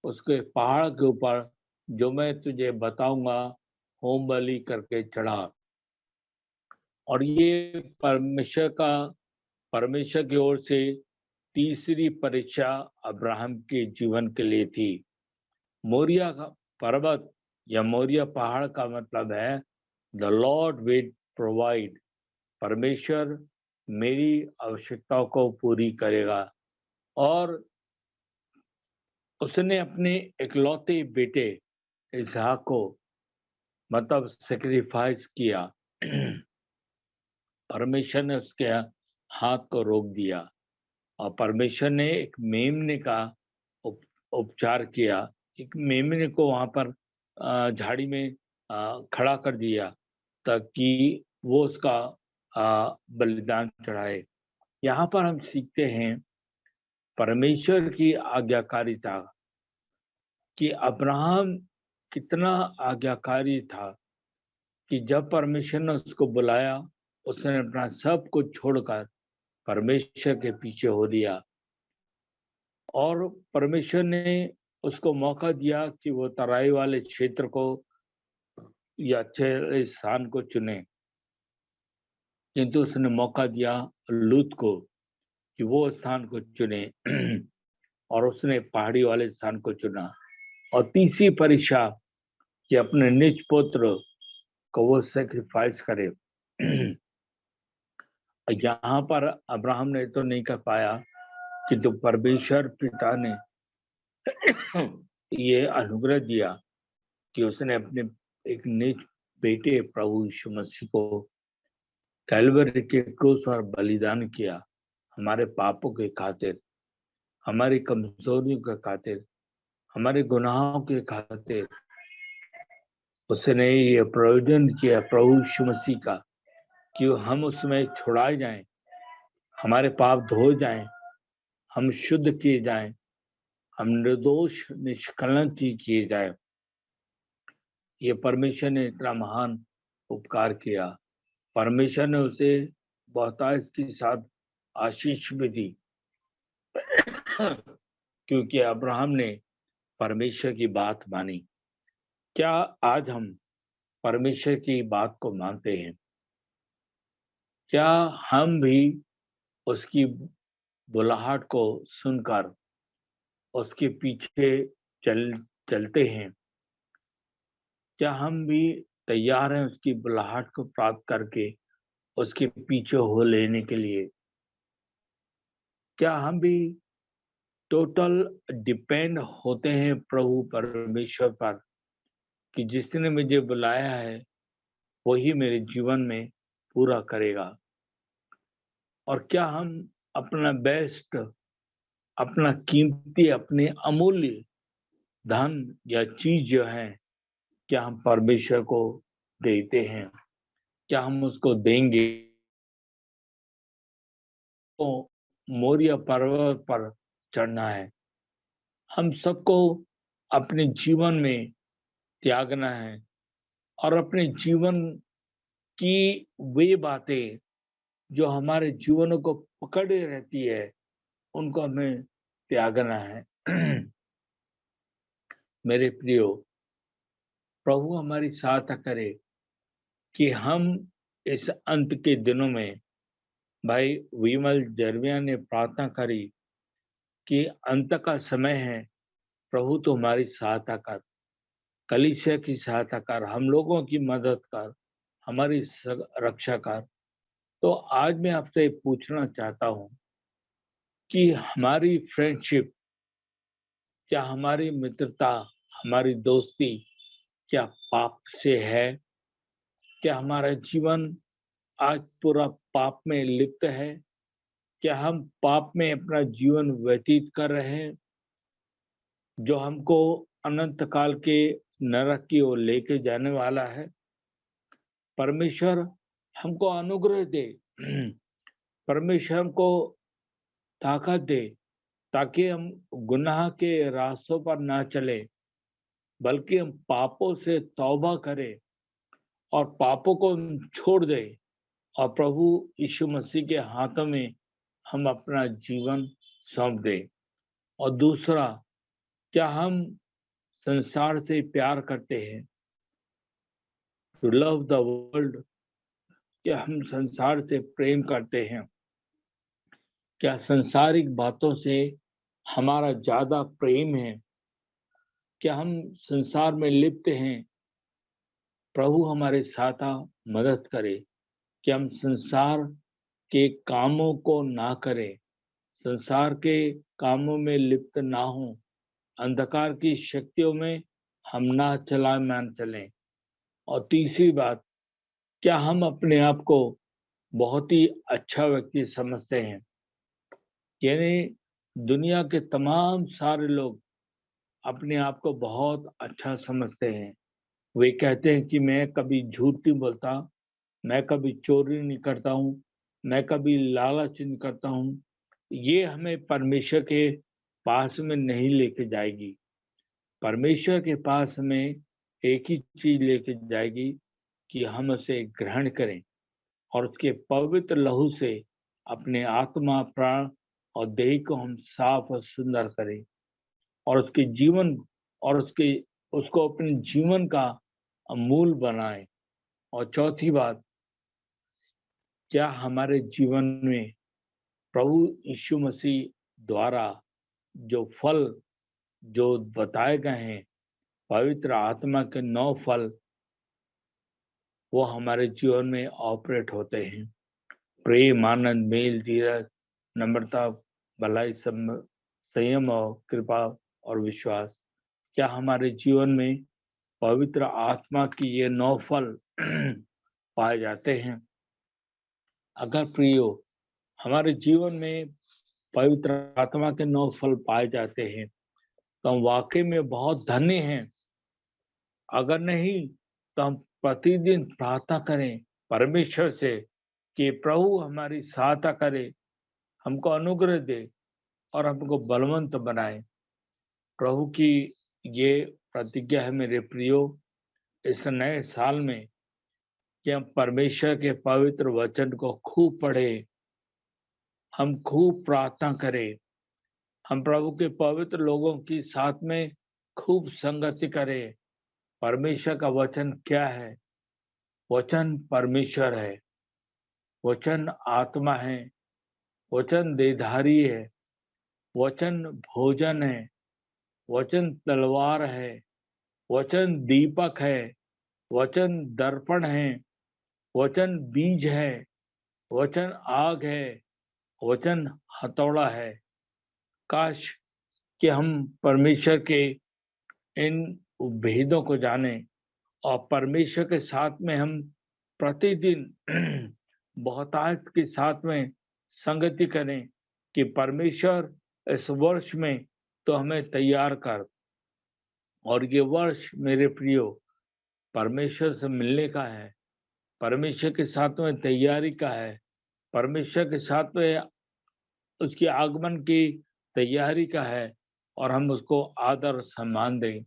उसके पहाड़ के ऊपर जो मैं तुझे बताऊंगा होम बलि करके चढ़ा। और ये परमेश्वर की ओर से तीसरी परीक्षा अब्राहम के जीवन के लिए थी। मोरिया का पर्वत या मोरिया पहाड़ का मतलब है द लॉर्ड विल प्रोवाइड, परमेश्वर मेरी आवश्यकताओं को पूरी करेगा। और उसने अपने इकलौते बेटे इसहाक को मतलब सेक्रीफाइस किया। परमेश्वर ने उसके हाथ को रोक दिया और परमेश्वर ने एक मेमने का उपचार किया। एक मेमने को वहां पर झाड़ी में खड़ा कर दिया ताकि वो उसका बलिदान चढ़ाए। यहाँ पर हम सीखते हैं परमेश्वर की आज्ञाकारिता, कि अब्राहम कितना आज्ञाकारी था कि जब परमेश्वर ने उसको बुलाया, उसने अपना सब कुछ छोड़कर परमेश्वर के पीछे हो दिया। और परमेश्वर ने उसको मौका दिया कि वो तराई वाले क्षेत्र को या अच्छे स्थान को चुने, किंतु उसने मौका दिया लूत को कि वो स्थान को चुने और उसने पहाड़ी वाले स्थान को चुना। और तीसरी परीक्षा कि अपने निज पुत्र को वो सेक्रीफाइस करे। यहाँ पर अब्राहम ने तो नहीं कर पाया, किंतु परमेश्वर पिता ने ये अनुग्रह दिया कि उसने अपने एक निज बेटे प्रभु यीशु मसीह को कैलवरी के क्रूस पर बलिदान किया, हमारे पापों के खातिर, हमारी कमजोरियों के खातिर, हमारे गुनाहों के खातिर। उसने ये प्रयोजन किया प्रभु यीशु मसीह का कि हम उसमें छुड़ाए जाएं, हमारे पाप धो जाएं, हम शुद्ध किए जाएं, हम निर्दोष निष्कलंक किए जाएं। ये परमेश्वर ने इतना महान उपकार किया। परमेश्वर ने उसे बहुतायत के साथ आशीष भी दी क्योंकि अब्राहम ने परमेश्वर की बात मानी। क्या आज हम परमेश्वर की बात को मानते हैं? क्या हम भी उसकी बुलाहट को सुनकर उसके पीछे चलते हैं? क्या हम भी तैयार हैं उसकी बुलाहट को प्राप्त करके उसके पीछे हो लेने के लिए? क्या हम भी टोटल डिपेंड होते हैं प्रभु परमेश्वर पर कि जिसने मुझे बुलाया है वही मेरे जीवन में पूरा करेगा? और क्या हम अपना बेस्ट, अपना कीमती, अपने अमूल्य धन या चीज जो है, क्या हम परमेश्वर को देते हैं? क्या हम उसको देंगे? तो मोरिया पर्वत पर चढ़ना है। हम सबको अपने जीवन में त्यागना है और अपने जीवन की वे बातें जो हमारे जीवनों को पकड़े रहती है उनको हमें त्यागना है। मेरे प्रियो, प्रभु हमारी सहायता करे कि हम इस अंत के दिनों में, भाई विमल जरविया ने प्रार्थना करी कि अंत का समय है, प्रभु तो हमारी सहायता कर, कलीसिया की सहायता कर, हम लोगों की मदद कर, हमारी रक्षा कर। तो आज मैं आपसे पूछना चाहता हूं कि हमारी फ्रेंडशिप, क्या हमारी मित्रता, हमारी दोस्ती क्या पाप से है? क्या हमारा जीवन आज पूरा पाप में लिप्त है? क्या हम पाप में अपना जीवन व्यतीत कर रहे हैं, जो हमको अनंत काल के नरक की ओर लेके जाने वाला है? परमेश्वर हमको अनुग्रह दे, परमेश्वर हमको ताकत दे, ताकि हम गुनाह के रास्तों पर ना चले, बल्कि हम पापों से तौबा करें और पापों को हम छोड़ दें और प्रभु यीशु मसीह के हाथों में हम अपना जीवन सौंप दें। और दूसरा, क्या हम संसार से प्यार करते हैं? टू लव द वर्ल्ड, क्या हम संसार से प्रेम करते हैं? क्या संसारिक बातों से हमारा ज्यादा प्रेम है? क्या हम संसार में लिप्त हैं? प्रभु हमारे साथ मदद करे कि हम संसार के कामों को ना करें, संसार के कामों में लिप्त ना हो, अंधकार की शक्तियों में हम ना चलामान चलें। और तीसरी बात, क्या हम अपने आप को बहुत ही अच्छा व्यक्ति समझते हैं? यानी दुनिया के तमाम सारे लोग अपने आप को बहुत अच्छा समझते हैं। वे कहते हैं कि मैं कभी झूठ नहीं बोलता, मैं कभी चोरी नहीं करता हूँ, मैं कभी लालच नहीं करता हूँ। ये हमें परमेश्वर के पास में नहीं लेके जाएगी। परमेश्वर के पास हमें एक ही चीज लेके जाएगी कि हम उसे ग्रहण करें और उसके पवित्र लहू से अपने आत्मा, प्राण और देह को हम साफ और सुंदर करें और उसके जीवन और उसको अपने जीवन का अमूल बनाएं। और चौथी बात, क्या हमारे जीवन में प्रभु यीशु मसीह द्वारा जो फल जो बताए गए हैं, पवित्र आत्मा के 9 फल, वो हमारे जीवन में ऑपरेट होते हैं? प्रेम, आनंद, मेल, धीरज, नम्रता, भलाई, संयम और कृपा और विश्वास। क्या हमारे जीवन में पवित्र आत्मा की ये 9 फल पाए जाते हैं? अगर प्रियो हमारे जीवन में पवित्र आत्मा के 9 फल पाए जाते हैं तो हम वाकई में बहुत धन्य हैं। अगर नहीं तो हम प्रतिदिन प्रार्थना करें परमेश्वर से कि प्रभु हमारी सहायता करे, हमको अनुग्रह दे और हमको बलवंत बनाए। प्रभु की ये प्रतिज्ञा है मेरे प्रियो, इस नए साल में कि हम परमेश्वर के पवित्र वचन को खूब पढ़े, हम खूब प्रार्थना करें, हम प्रभु के पवित्र लोगों की साथ में खूब संगति करें। परमेश्वर का वचन क्या है? वचन परमेश्वर है, वचन आत्मा है, वचन देहधारी है, वचन भोजन है, वचन तलवार है, वचन दीपक है, वचन दर्पण है, वचन बीज है, वचन आग है, वचन हथौड़ा है। काश कि हम परमेश्वर के इन भेदों को जाने और परमेश्वर के साथ में हम प्रतिदिन बहुतायत के साथ में संगति करें कि परमेश्वर इस वर्ष में तो हमें तैयार कर। और ये वर्ष मेरे प्रियो परमेश्वर से मिलने का है, परमेश्वर के साथ में तैयारी का है, परमेश्वर के साथ में उसके आगमन की तैयारी का है और हम उसको आदर सम्मान दें।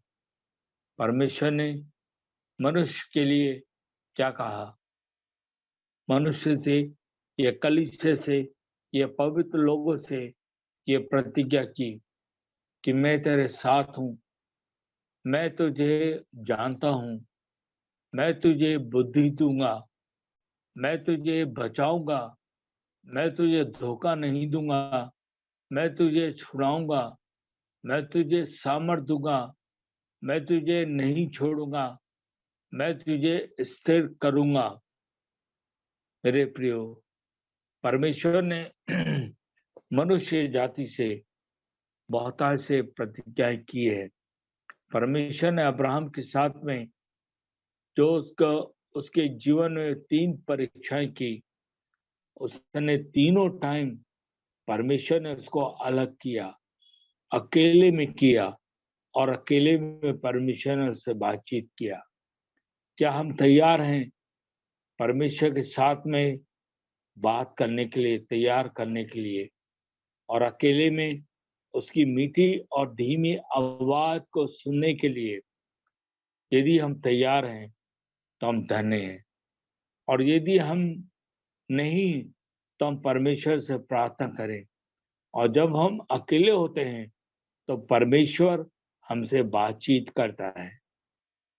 परमेश्वर ने मनुष्य के लिए क्या कहा? मनुष्य से या कलीसिया से या पवित्र लोगों से ये प्रतिज्ञा की कि मैं तेरे साथ हूँ, मैं तुझे जानता हूँ, मैं तुझे बुद्धि दूंगा, मैं तुझे बचाऊंगा, मैं तुझे धोखा नहीं दूंगा, मैं तुझे छुड़ाऊंगा, मैं तुझे सामर्थ दूंगा, मैं तुझे नहीं छोड़ूंगा, मैं तुझे स्थिर करूंगा। मेरे प्रियो, परमेश्वर ने मनुष्य जाति से बहुत से प्रतिज्ञाएं की है। परमेश्वर ने अब्राहम के साथ में जो उसके जीवन में 3 परीक्षाएं की, उसने तीनों टाइम परमेश्वर ने उसको अलग किया, अकेले में किया, और अकेले में परमेश्वर ने उससे बातचीत किया। क्या हम तैयार हैं परमेश्वर के साथ में बात करने के लिए, तैयार करने के लिए, और अकेले में उसकी मीठी और धीमी आवाज को सुनने के लिए? यदि हम तैयार हैं तो हम धन्य हैं, और यदि हम नहीं तो हम परमेश्वर से प्रार्थना करें। और जब हम अकेले होते हैं तो परमेश्वर हमसे बातचीत करता है।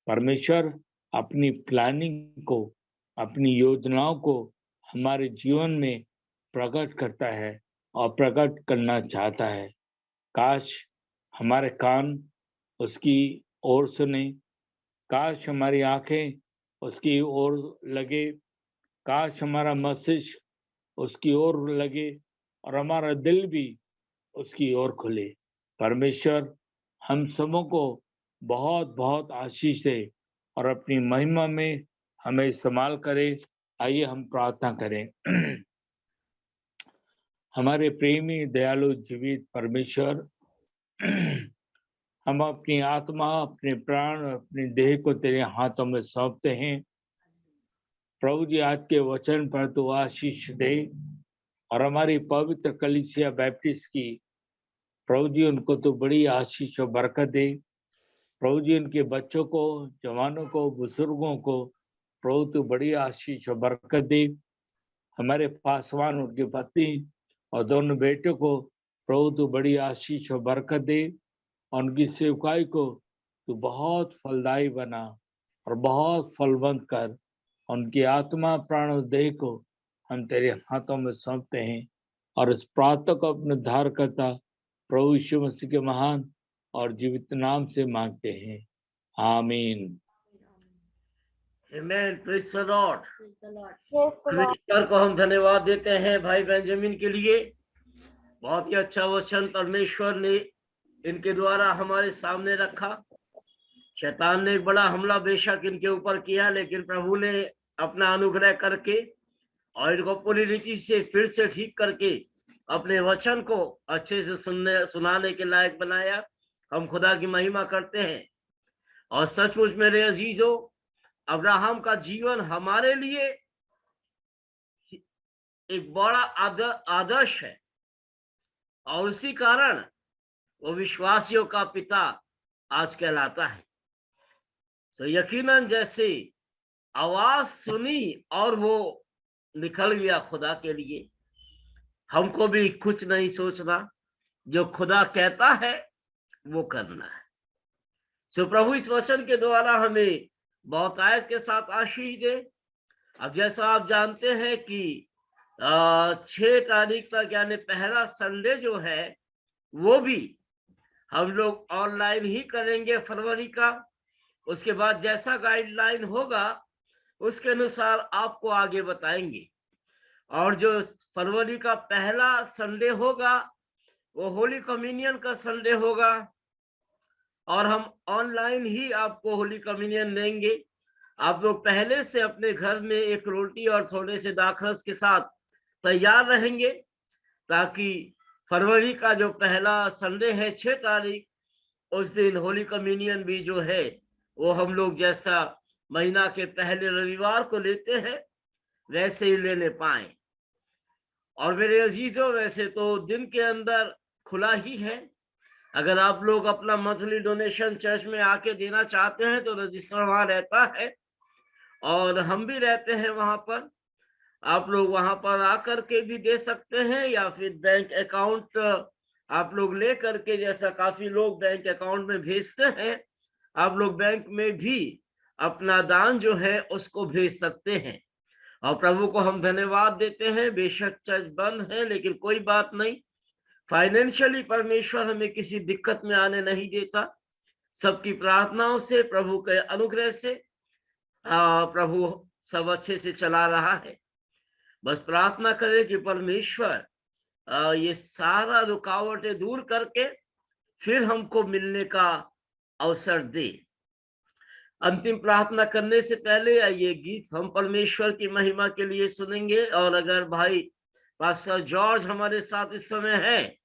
परमेश्वर अपनी प्लानिंग को, अपनी योजनाओं को हमारे जीवन में प्रकट करता है और प्रकट करना चाहता है। काश हमारे कान उसकी ओर सुने, काश हमारी आंखें उसकी ओर लगे, काश हमारा मस्तिष्क उसकी ओर लगे और हमारा दिल भी उसकी ओर खुले। परमेश्वर हम सबों को बहुत बहुत आशीष दे और अपनी महिमा में हमें इस्तेमाल करे। आइए हम प्रार्थना करें। हमारे प्रेमी दयालु जीवित परमेश्वर, हम अपनी आत्मा, अपने प्राण, अपने देह को तेरे हाथों में सौंपते हैं। प्रभु जी, आज के वचन पर तो आशीष दे और हमारी पवित्र कलीसिया बैप्टिस्ट की, प्रभु जी उनको तो बड़ी आशीष और बरकत दे। प्रभु जी उनके बच्चों को, जवानों को, बुजुर्गों को प्रभु तो बड़ी आशीष और बरकत दे। हमारे पासवान, उनकी पत्नी और दोनों बेटों को प्रभु तो बड़ी आशीष और बरकत दे, और उनकी सेवकाई को तो बहुत फलदायी बना और बहुत फलवंत कर। उनकी आत्मा, प्राण और देह को हम तेरे हाथों में सौंपते हैं और इस प्रार्थना को अपने धार करता प्रभु यीशु मसीह के महान और जीवित नाम से मांगते हैं, आमीन। Amen. Praise the Lord. परमेश्वर को हम धन्यवाद देते हैं भाई बेंजामिन के लिए। बहुत ही अच्छा वचन परमेश्वर ने इनके द्वारा हमारे सामने रखा। शैतान ने एक बड़ा हमला बेशक इनके ऊपर किया, लेकिन प्रभु ने अपना अनुग्रह करके और इनको पूरी रीति से फिर से ठीक करके अपने वचन को अच्छे से सुनाने के लायक बनाया। हम खुदा की महिमा करते हैं। और सचमुच मेरे अजीजों, अब्राहम का जीवन हमारे लिए एक बड़ा आदर्श है, और उसी कारण वो विश्वासियों का पिता आज कहलाता है। तो यकीनन जैसे आवाज सुनी और वो निकल गया खुदा के लिए, हमको भी कुछ नहीं सोचना, जो खुदा कहता है वो करना है। सो प्रभु इस वचन के द्वारा हमें बहुत आयत के साथ आशीष दे। अब जैसा आप जानते हैं कि 6 तारीख तक यानी पहला संडे जो है वो भी हम लोग ऑनलाइन ही करेंगे फरवरी का। उसके बाद जैसा गाइडलाइन होगा उसके अनुसार आपको आगे बताएंगे। और जो फरवरी का पहला संडे होगा वो होली कम्युनियन का संडे होगा, और हम ऑनलाइन ही आपको होली कम्युनियन देंगे। आप लोग पहले से अपने घर में एक रोटी और थोड़े से दाखरस के साथ तैयार रहेंगे, ताकि फरवरी का जो पहला संडे है 6 तारीख, उस दिन होली कम्युनियन भी जो है वो हम लोग जैसा महीना के पहले रविवार को लेते हैं वैसे ही लेने पाए। और मेरे अजीजों, वैसे तो दिन के अंदर खुला ही है। अगर आप लोग अपना मंथली डोनेशन चर्च में आके देना चाहते हैं तो रजिस्टर वहां रहता है, और हम भी रहते हैं वहां पर। आप लोग वहां पर आकर के भी दे सकते हैं, या फिर बैंक अकाउंट आप लोग ले करके, जैसा काफी लोग बैंक अकाउंट में भेजते हैं, आप लोग बैंक में भी अपना दान जो है उसको भेज सकते हैं। और प्रभु को हम धन्यवाद देते हैं। बेशक चर्च बंद है, लेकिन कोई बात नहीं, फाइनेंशियली परमेश्वर हमें किसी दिक्कत में आने नहीं देता। सबकी प्रार्थनाओं से, प्रभु के अनुग्रह से प्रभु सब अच्छे से चला रहा है। बस प्रार्थना करें कि परमेश्वर ये सारा रुकावटें दूर करके फिर हमको मिलने का अवसर दे। अंतिम प्रार्थना करने से पहले ये गीत हम परमेश्वर की महिमा के लिए सुनेंगे। और अगर भाई पास्टर जॉर्ज हमारे साथ इस समय है।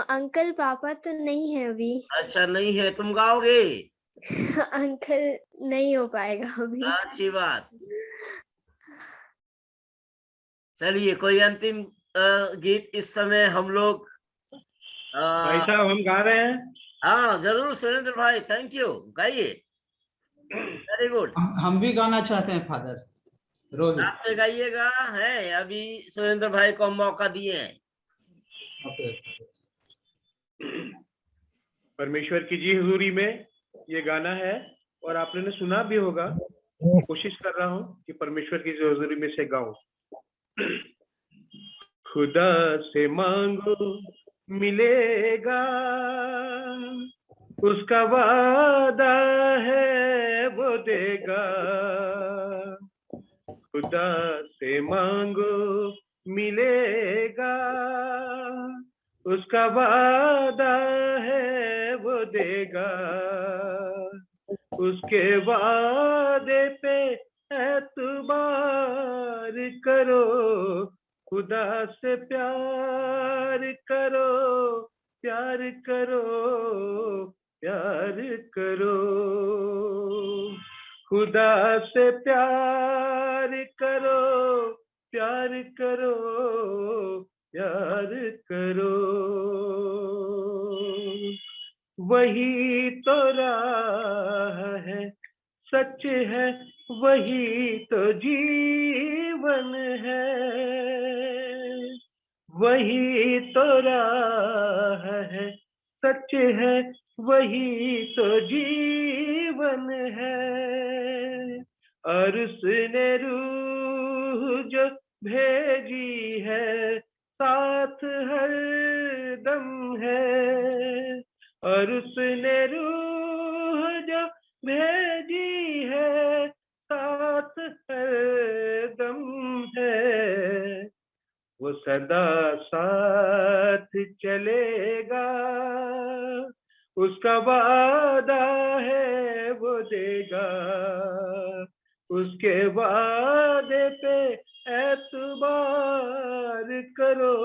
अंकल पापा तो नहीं है अभी। अच्छा, नहीं है, तुम गाओगे? अंकल नहीं हो पाएगा अभी। अच्छी बात। चलिए, कोई अंतिम गीत इस समय हम लोग भाई साहब हम गा रहे हैं। हाँ जरूर सुरेंद्र भाई, थैंक यू, गाइए। Very good. हम भी गाना चाहते हैं फादर रोहित। आप पे गाइएगा। है अभी सुरेंद्र भाई को मौका दिए हैं। परमेश्वर की जी हुजूरी में ये गाना है और आपने सुना भी होगा। कोशिश कर रहा हूँ कि परमेश्वर की जी हुजूरी में से गाऊं। खुदा से मांगो मिलेगा, उसका वादा है वो देगा। खुदा से मांगो मिलेगा, उसका वादा है वो देगा। उसके वादे पे एतबार करो, खुदा से प्यार करो, प्यार करो, प्यार करो। खुदा से प्यार करो, प्यार करो, प्यार करो। वही तो राह है, सच है, वही तो जीवन है। वही तो राह है, सच है, वही तो जीवन है। और उसने रूह जो भेजी है, साथ हर दम है। और उसने रूह जो भेजी है, साथ हर दम है। वो सदा साथ चलेगा, उसका वादा है वो देगा। उसके वादे पे एतबार करो,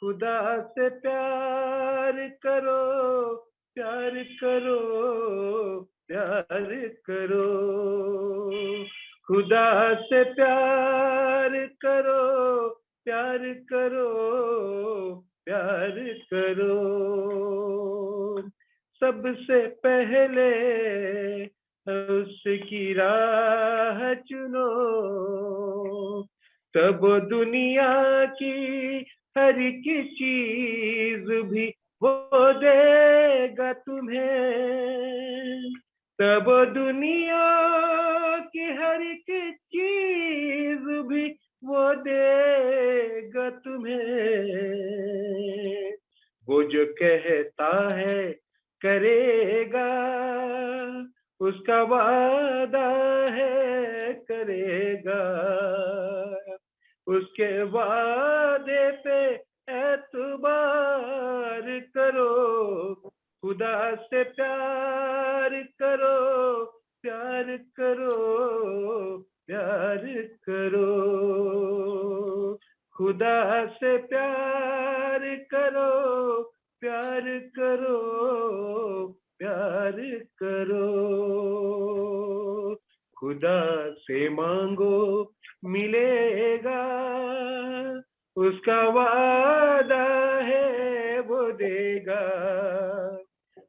खुदा से प्यार करो, प्यार करो, प्यार करो। खुदा से प्यार करो, प्यार करो, प्यार करो। सबसे पहले उसकी राह चुनो, तब दुनिया की हर एक चीज भी वो देगा तुम्हें। तब दुनिया की हर एक चीज भी वो देगा तुम्हें। वो जो कहता है करेगा, उसका वादा है करेगा। उसके वादे पे एतबार करो, खुदा से प्यार करो, प्यार करो, प्यार करो। खुदा से प्यार करो, प्यार करो, प्यार करो। खुदा से मांगो मिलेगा, उसका वादा है वो देगा।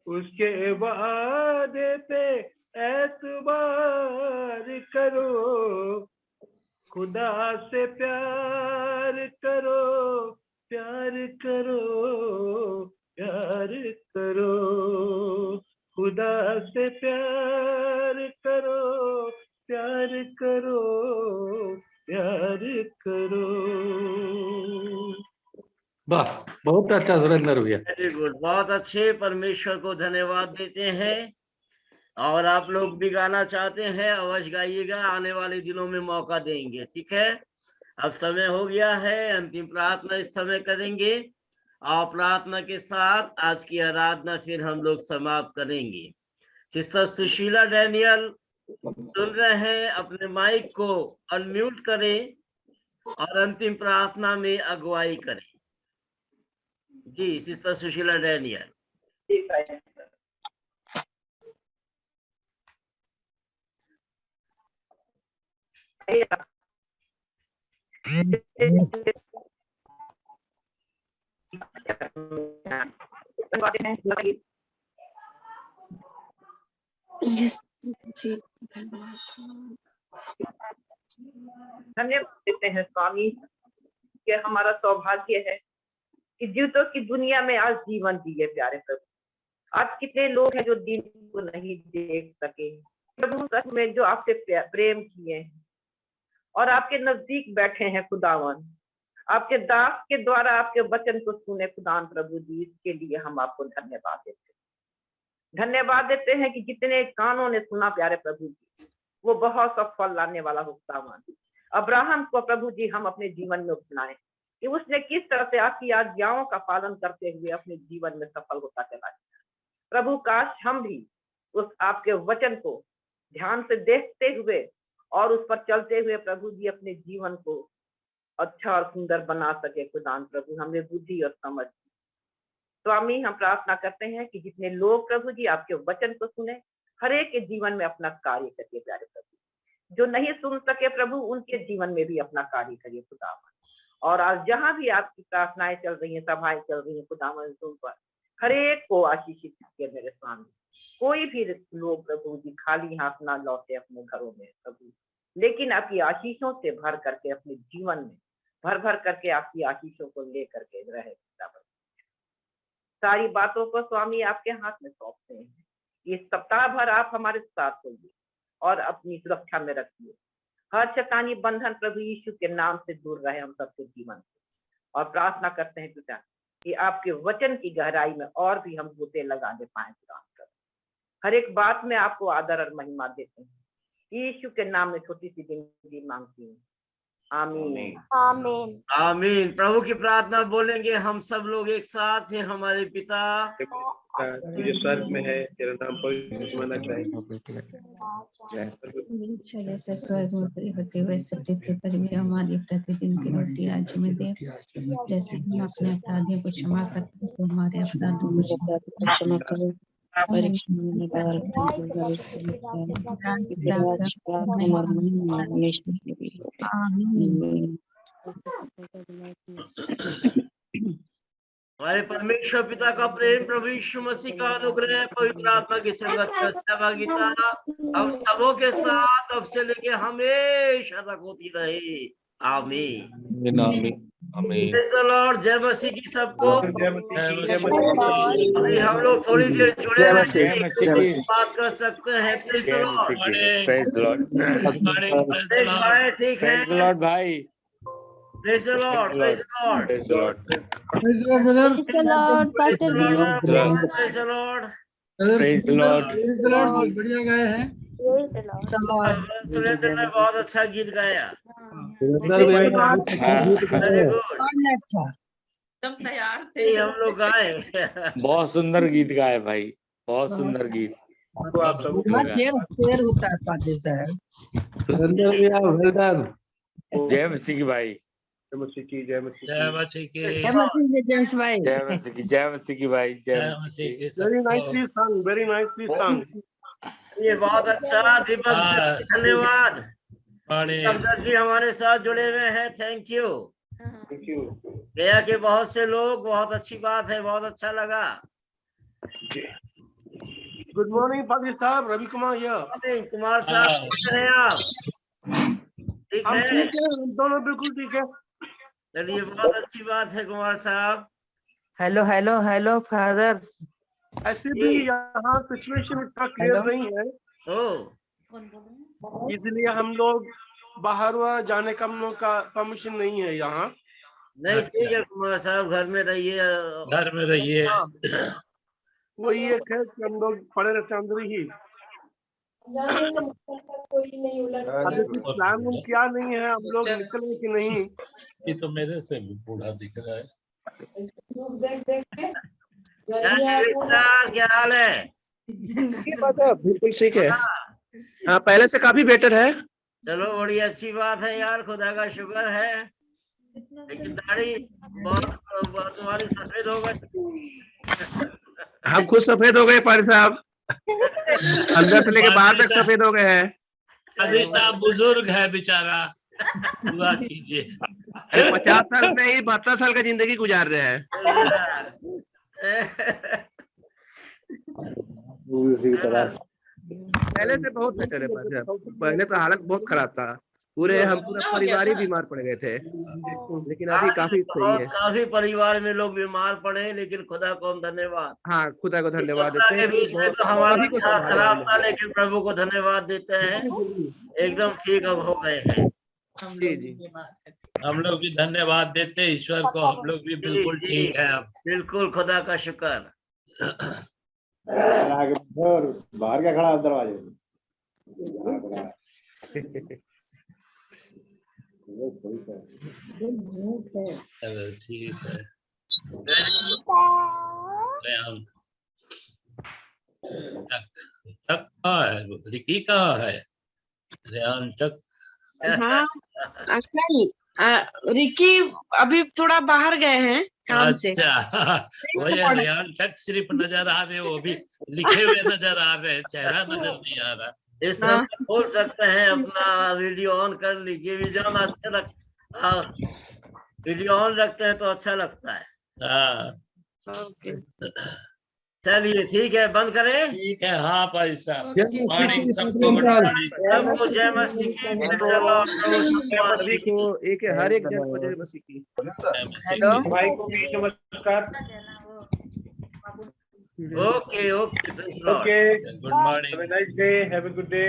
उसके वादे पे एतबार करो, खुदा से प्यार करो, प्यार करो, प्यार करो। खुदा से प्यार करो, प्यार करो, प्यार करो। वाह, बहुत अच्छा सुरेंद्र भैया। वेरी गुड, बहुत अच्छे। परमेश्वर को धन्यवाद देते हैं। और आप लोग भी गाना चाहते हैं, अवश्य गाइएगा, आने वाले दिनों में मौका देंगे, ठीक है। अब समय हो गया है, अंतिम प्रार्थना इस समय करेंगे और प्रार्थना के साथ आज की आराधना फिर हम लोग समाप्त करेंगे। सिस्टर सुशीला डैनियल सुन रहे हैं, अपने माइक को अनम्यूट करें और अंतिम प्रार्थना में अगुवाई करें। जी सिस्टर सुशीला डैनियल। धन्यवाद देते हैं स्वामी कि हमारा सौभाग्य है कि जीवितों की दुनिया में आज जीवन जिए। प्यारे प्रभु, आज कितने लोग हैं जो दिन को नहीं देख सके प्रभु, सच में जो आपसे प्रेम किए हैं और आपके नजदीक बैठे हैं खुदावन, आपके दास के द्वारा आपके वचन को सुने खुदान प्रभु जी, इसके लिए हम आपको धन्यवाद देते हैं। धन्यवाद देते हैं कि जितने कानों ने सुना प्यारे प्रभु जी, वो बहुत सा फल लाने वाला हो खुदावन। अब्राहम को प्रभु जी हम अपने जीवन में अपनाएं कि उसने किस तरह से आपकी आज्ञाओं का पालन करते हुए अपने जीवन में सफल होता चला गया। प्रभु काश हम भी उस आपके वचन को ध्यान से देखते हुए और उस पर चलते हुए प्रभु जी अपने जीवन को अच्छा और सुंदर बना सके खुदान प्रभु, हमें बुद्धि और समझ। स्वामी हम प्रार्थना करते हैं कि जितने लोग प्रभु जी आपके वचन को सुने, हर एक के जीवन में अपना कार्य करिए प्यारे प्रभु। जो नहीं सुन सके प्रभु, उनके जीवन में भी अपना कार्य करिए खुदावन। और आज जहां भी आपकी प्रार्थनाएं चल रही हैं, सभाएं चल रही हैं खुदावन, उन पर हर एक को आशीषित कीजिए मेरे स्वामी। कोई भी लोग प्रभु जी खाली हाथ ना लौटे अपने घरों में प्रभु, लेकिन आपकी आशीषों से भर करके अपने जीवन में भर भर करके आपकी आशीषों को लेकर के रहे। सारी बातों को स्वामी आपके हाथ में सौंपते हैं। इस सप्ताह भर आप हमारे साथ होंगे और अपनी सुरक्षा में रखिए। हर शैतानी बंधन प्रभु यीशु के नाम से दूर रहे हम सबके जीवन से। और प्रार्थना करते हैं पिता कि आपके वचन की गहराई में और भी हम बूते लगाने पाए। हर एक बात में आपको आदर और महिमा देते हैं। यीशु के नाम में छोटी सी जिंदगी मांगती हूँ, आमीन आमीन आमीन। प्रभु की प्रार्थना बोलेंगे हम सब लोग एक साथ हैं। हमारे पिता तुझे स्वर्ग में है, तेरा नाम पवित्र माना जाए, जैसे स्वर्ग में पूरी होती वैसे पृथ्वी पर भी हमारी प्रतिदिन की रोटी आज हमें दे, जैसे हम अपने अपराधियों को क्षमा करते हैं तो हमारे अपराधों को क्षमा करो, परीक्षा में डाल हमारे परमेश्वर पिता का प्रेम, प्रभु यीशु मसीह का अनुग्रह, पवित्र आत्मा की संगत का सहभागिता हम सबों के साथ अब से लेके हमेशा तक होती रहे। आमीन आमीन। Praise the Lord. जय मसीह की सबको। अभी हम लोग थोड़ी देर जुड़े रहेंगे, बात कर सकते हैं। Praise the lord. Praise the lord. ठीक है प्रेज़ द लॉर्ड भाई। Praise the lord. Praise the lord. Praise the lord. Praise the lord brother. Praise the Lord pastor ji. Praise the lord. Praise the lord. Praise the lord बहुत बढ़िया गाए हैं। सुरेंद्र ने बहुत अच्छा गीत गाया। वेरी तैयार थे हम लोग गाए। बहुत सुंदर गीत गाए भाई, बहुत सुंदर गीत। शेर होता है पाटिल साहब। सुरेंद्र भैया वेल डन। जय मसीह की भाई। जय मसीह की, जय मसीह जय मसीह की, जय मसीह की, जय भाई। जय मसीह की, जय मसीह की भाई। जय मसीह की। Very nicely song, very nicely song. ये बहुत अच्छा। दीपक धन्यवाद। दीपक जी हमारे साथ जुड़े हुए हैं, थैंक यू। गया के बहुत से लोग, बहुत अच्छी बात है, बहुत अच्छा लगा। गुड मॉर्निंग पाटिल साहब, रवि कुमार ये। कुमार साहब कैसे हैं आप? ठीक है, हम दोनों बिल्कुल ठीक है। चलिए बहुत अच्छी बात है कुमार साहब। Hello hello hello father. ऐसे भी यहाँ सिचुएशन इतना क्लियर नहीं है, इसलिए हम लोग बाहर जाने का हम लोग का परमिशन नहीं है यहाँ। नहीं ठीक है कुमार साहब, घर में रहिए। घर में रहिए। वो ये है कि हम लोग पड़े रहते अंदर ही। अभी कुछ प्लान क्या नहीं है, हम लोग निकले कि नहीं। ये तो मेरे से भी बूढ़ा दिख रहा है। क्या हाल है? बिल्कुल ठीक है। हाँ, पहले से काफी बेटर है। चलो बड़ी अच्छी बात है यार, खुदा का शुक्र है। लेकिन दाढ़ी बहुत तुम्हारी सफेद हो गई। हम खुद सफेद हो गए पारी साहब, अंदर से लेके बाहर तक सफेद हो गए हैं। पादरी साहब बुजुर्ग है बेचारा, दुआ कीजिए। 50 साल में ही 72 साल का जिंदगी गुजार रहे हैं। पहले से बहुत बेटर है पारी साहब। पहले तो हालत बहुत खराब था, पूरा परिवार ही बीमार पड़ गए थे, लेकिन अभी काफी सही है। काफी परिवार में लोग बीमार पड़े, लेकिन खुदा को हम धन्यवाद। हाँ, खुदा को धन्यवाद देते हैं। बीच में तो हमारा सभी को खराब था, लेकिन प्रभु को धन्यवाद देते हैं, एकदम ठीक अब हो गए हैं। जी जी, हम लोग भी धन्यवाद देते हैं ईश्वर को, हम लोग भी बिल्कुल ठीक है अब। बिल्कुल खुदा का शुक्र। बाहर क्या खड़ा दरवाजे? ठीक है। तक कहाँ है? रिकी कहाँ है? रेहान तक। हाँ अंकल, रिकी अभी थोड़ा बाहर गए हैं काम से। अच्छा, वही रेहान तक सिर्फ नजर आ रहे, वो भी लिखे हुए नजर आ रहे हैं, चेहरा नजर नहीं आ रहा। इस समय बोल सकते हैं, अपना वीडियो ऑन कर लीजिए। वीडियो अच्छा लगता, वीडियो ऑन रखते हैं तो अच्छा लगता है। चलिए ठीक है, बंद करें। ठीक है। हाँ भाई साहब, सभी को हर एक जन को जय मसीह की। भाई को भी नमस्कार। Okay okay, good morning, have a nice day, have a good day.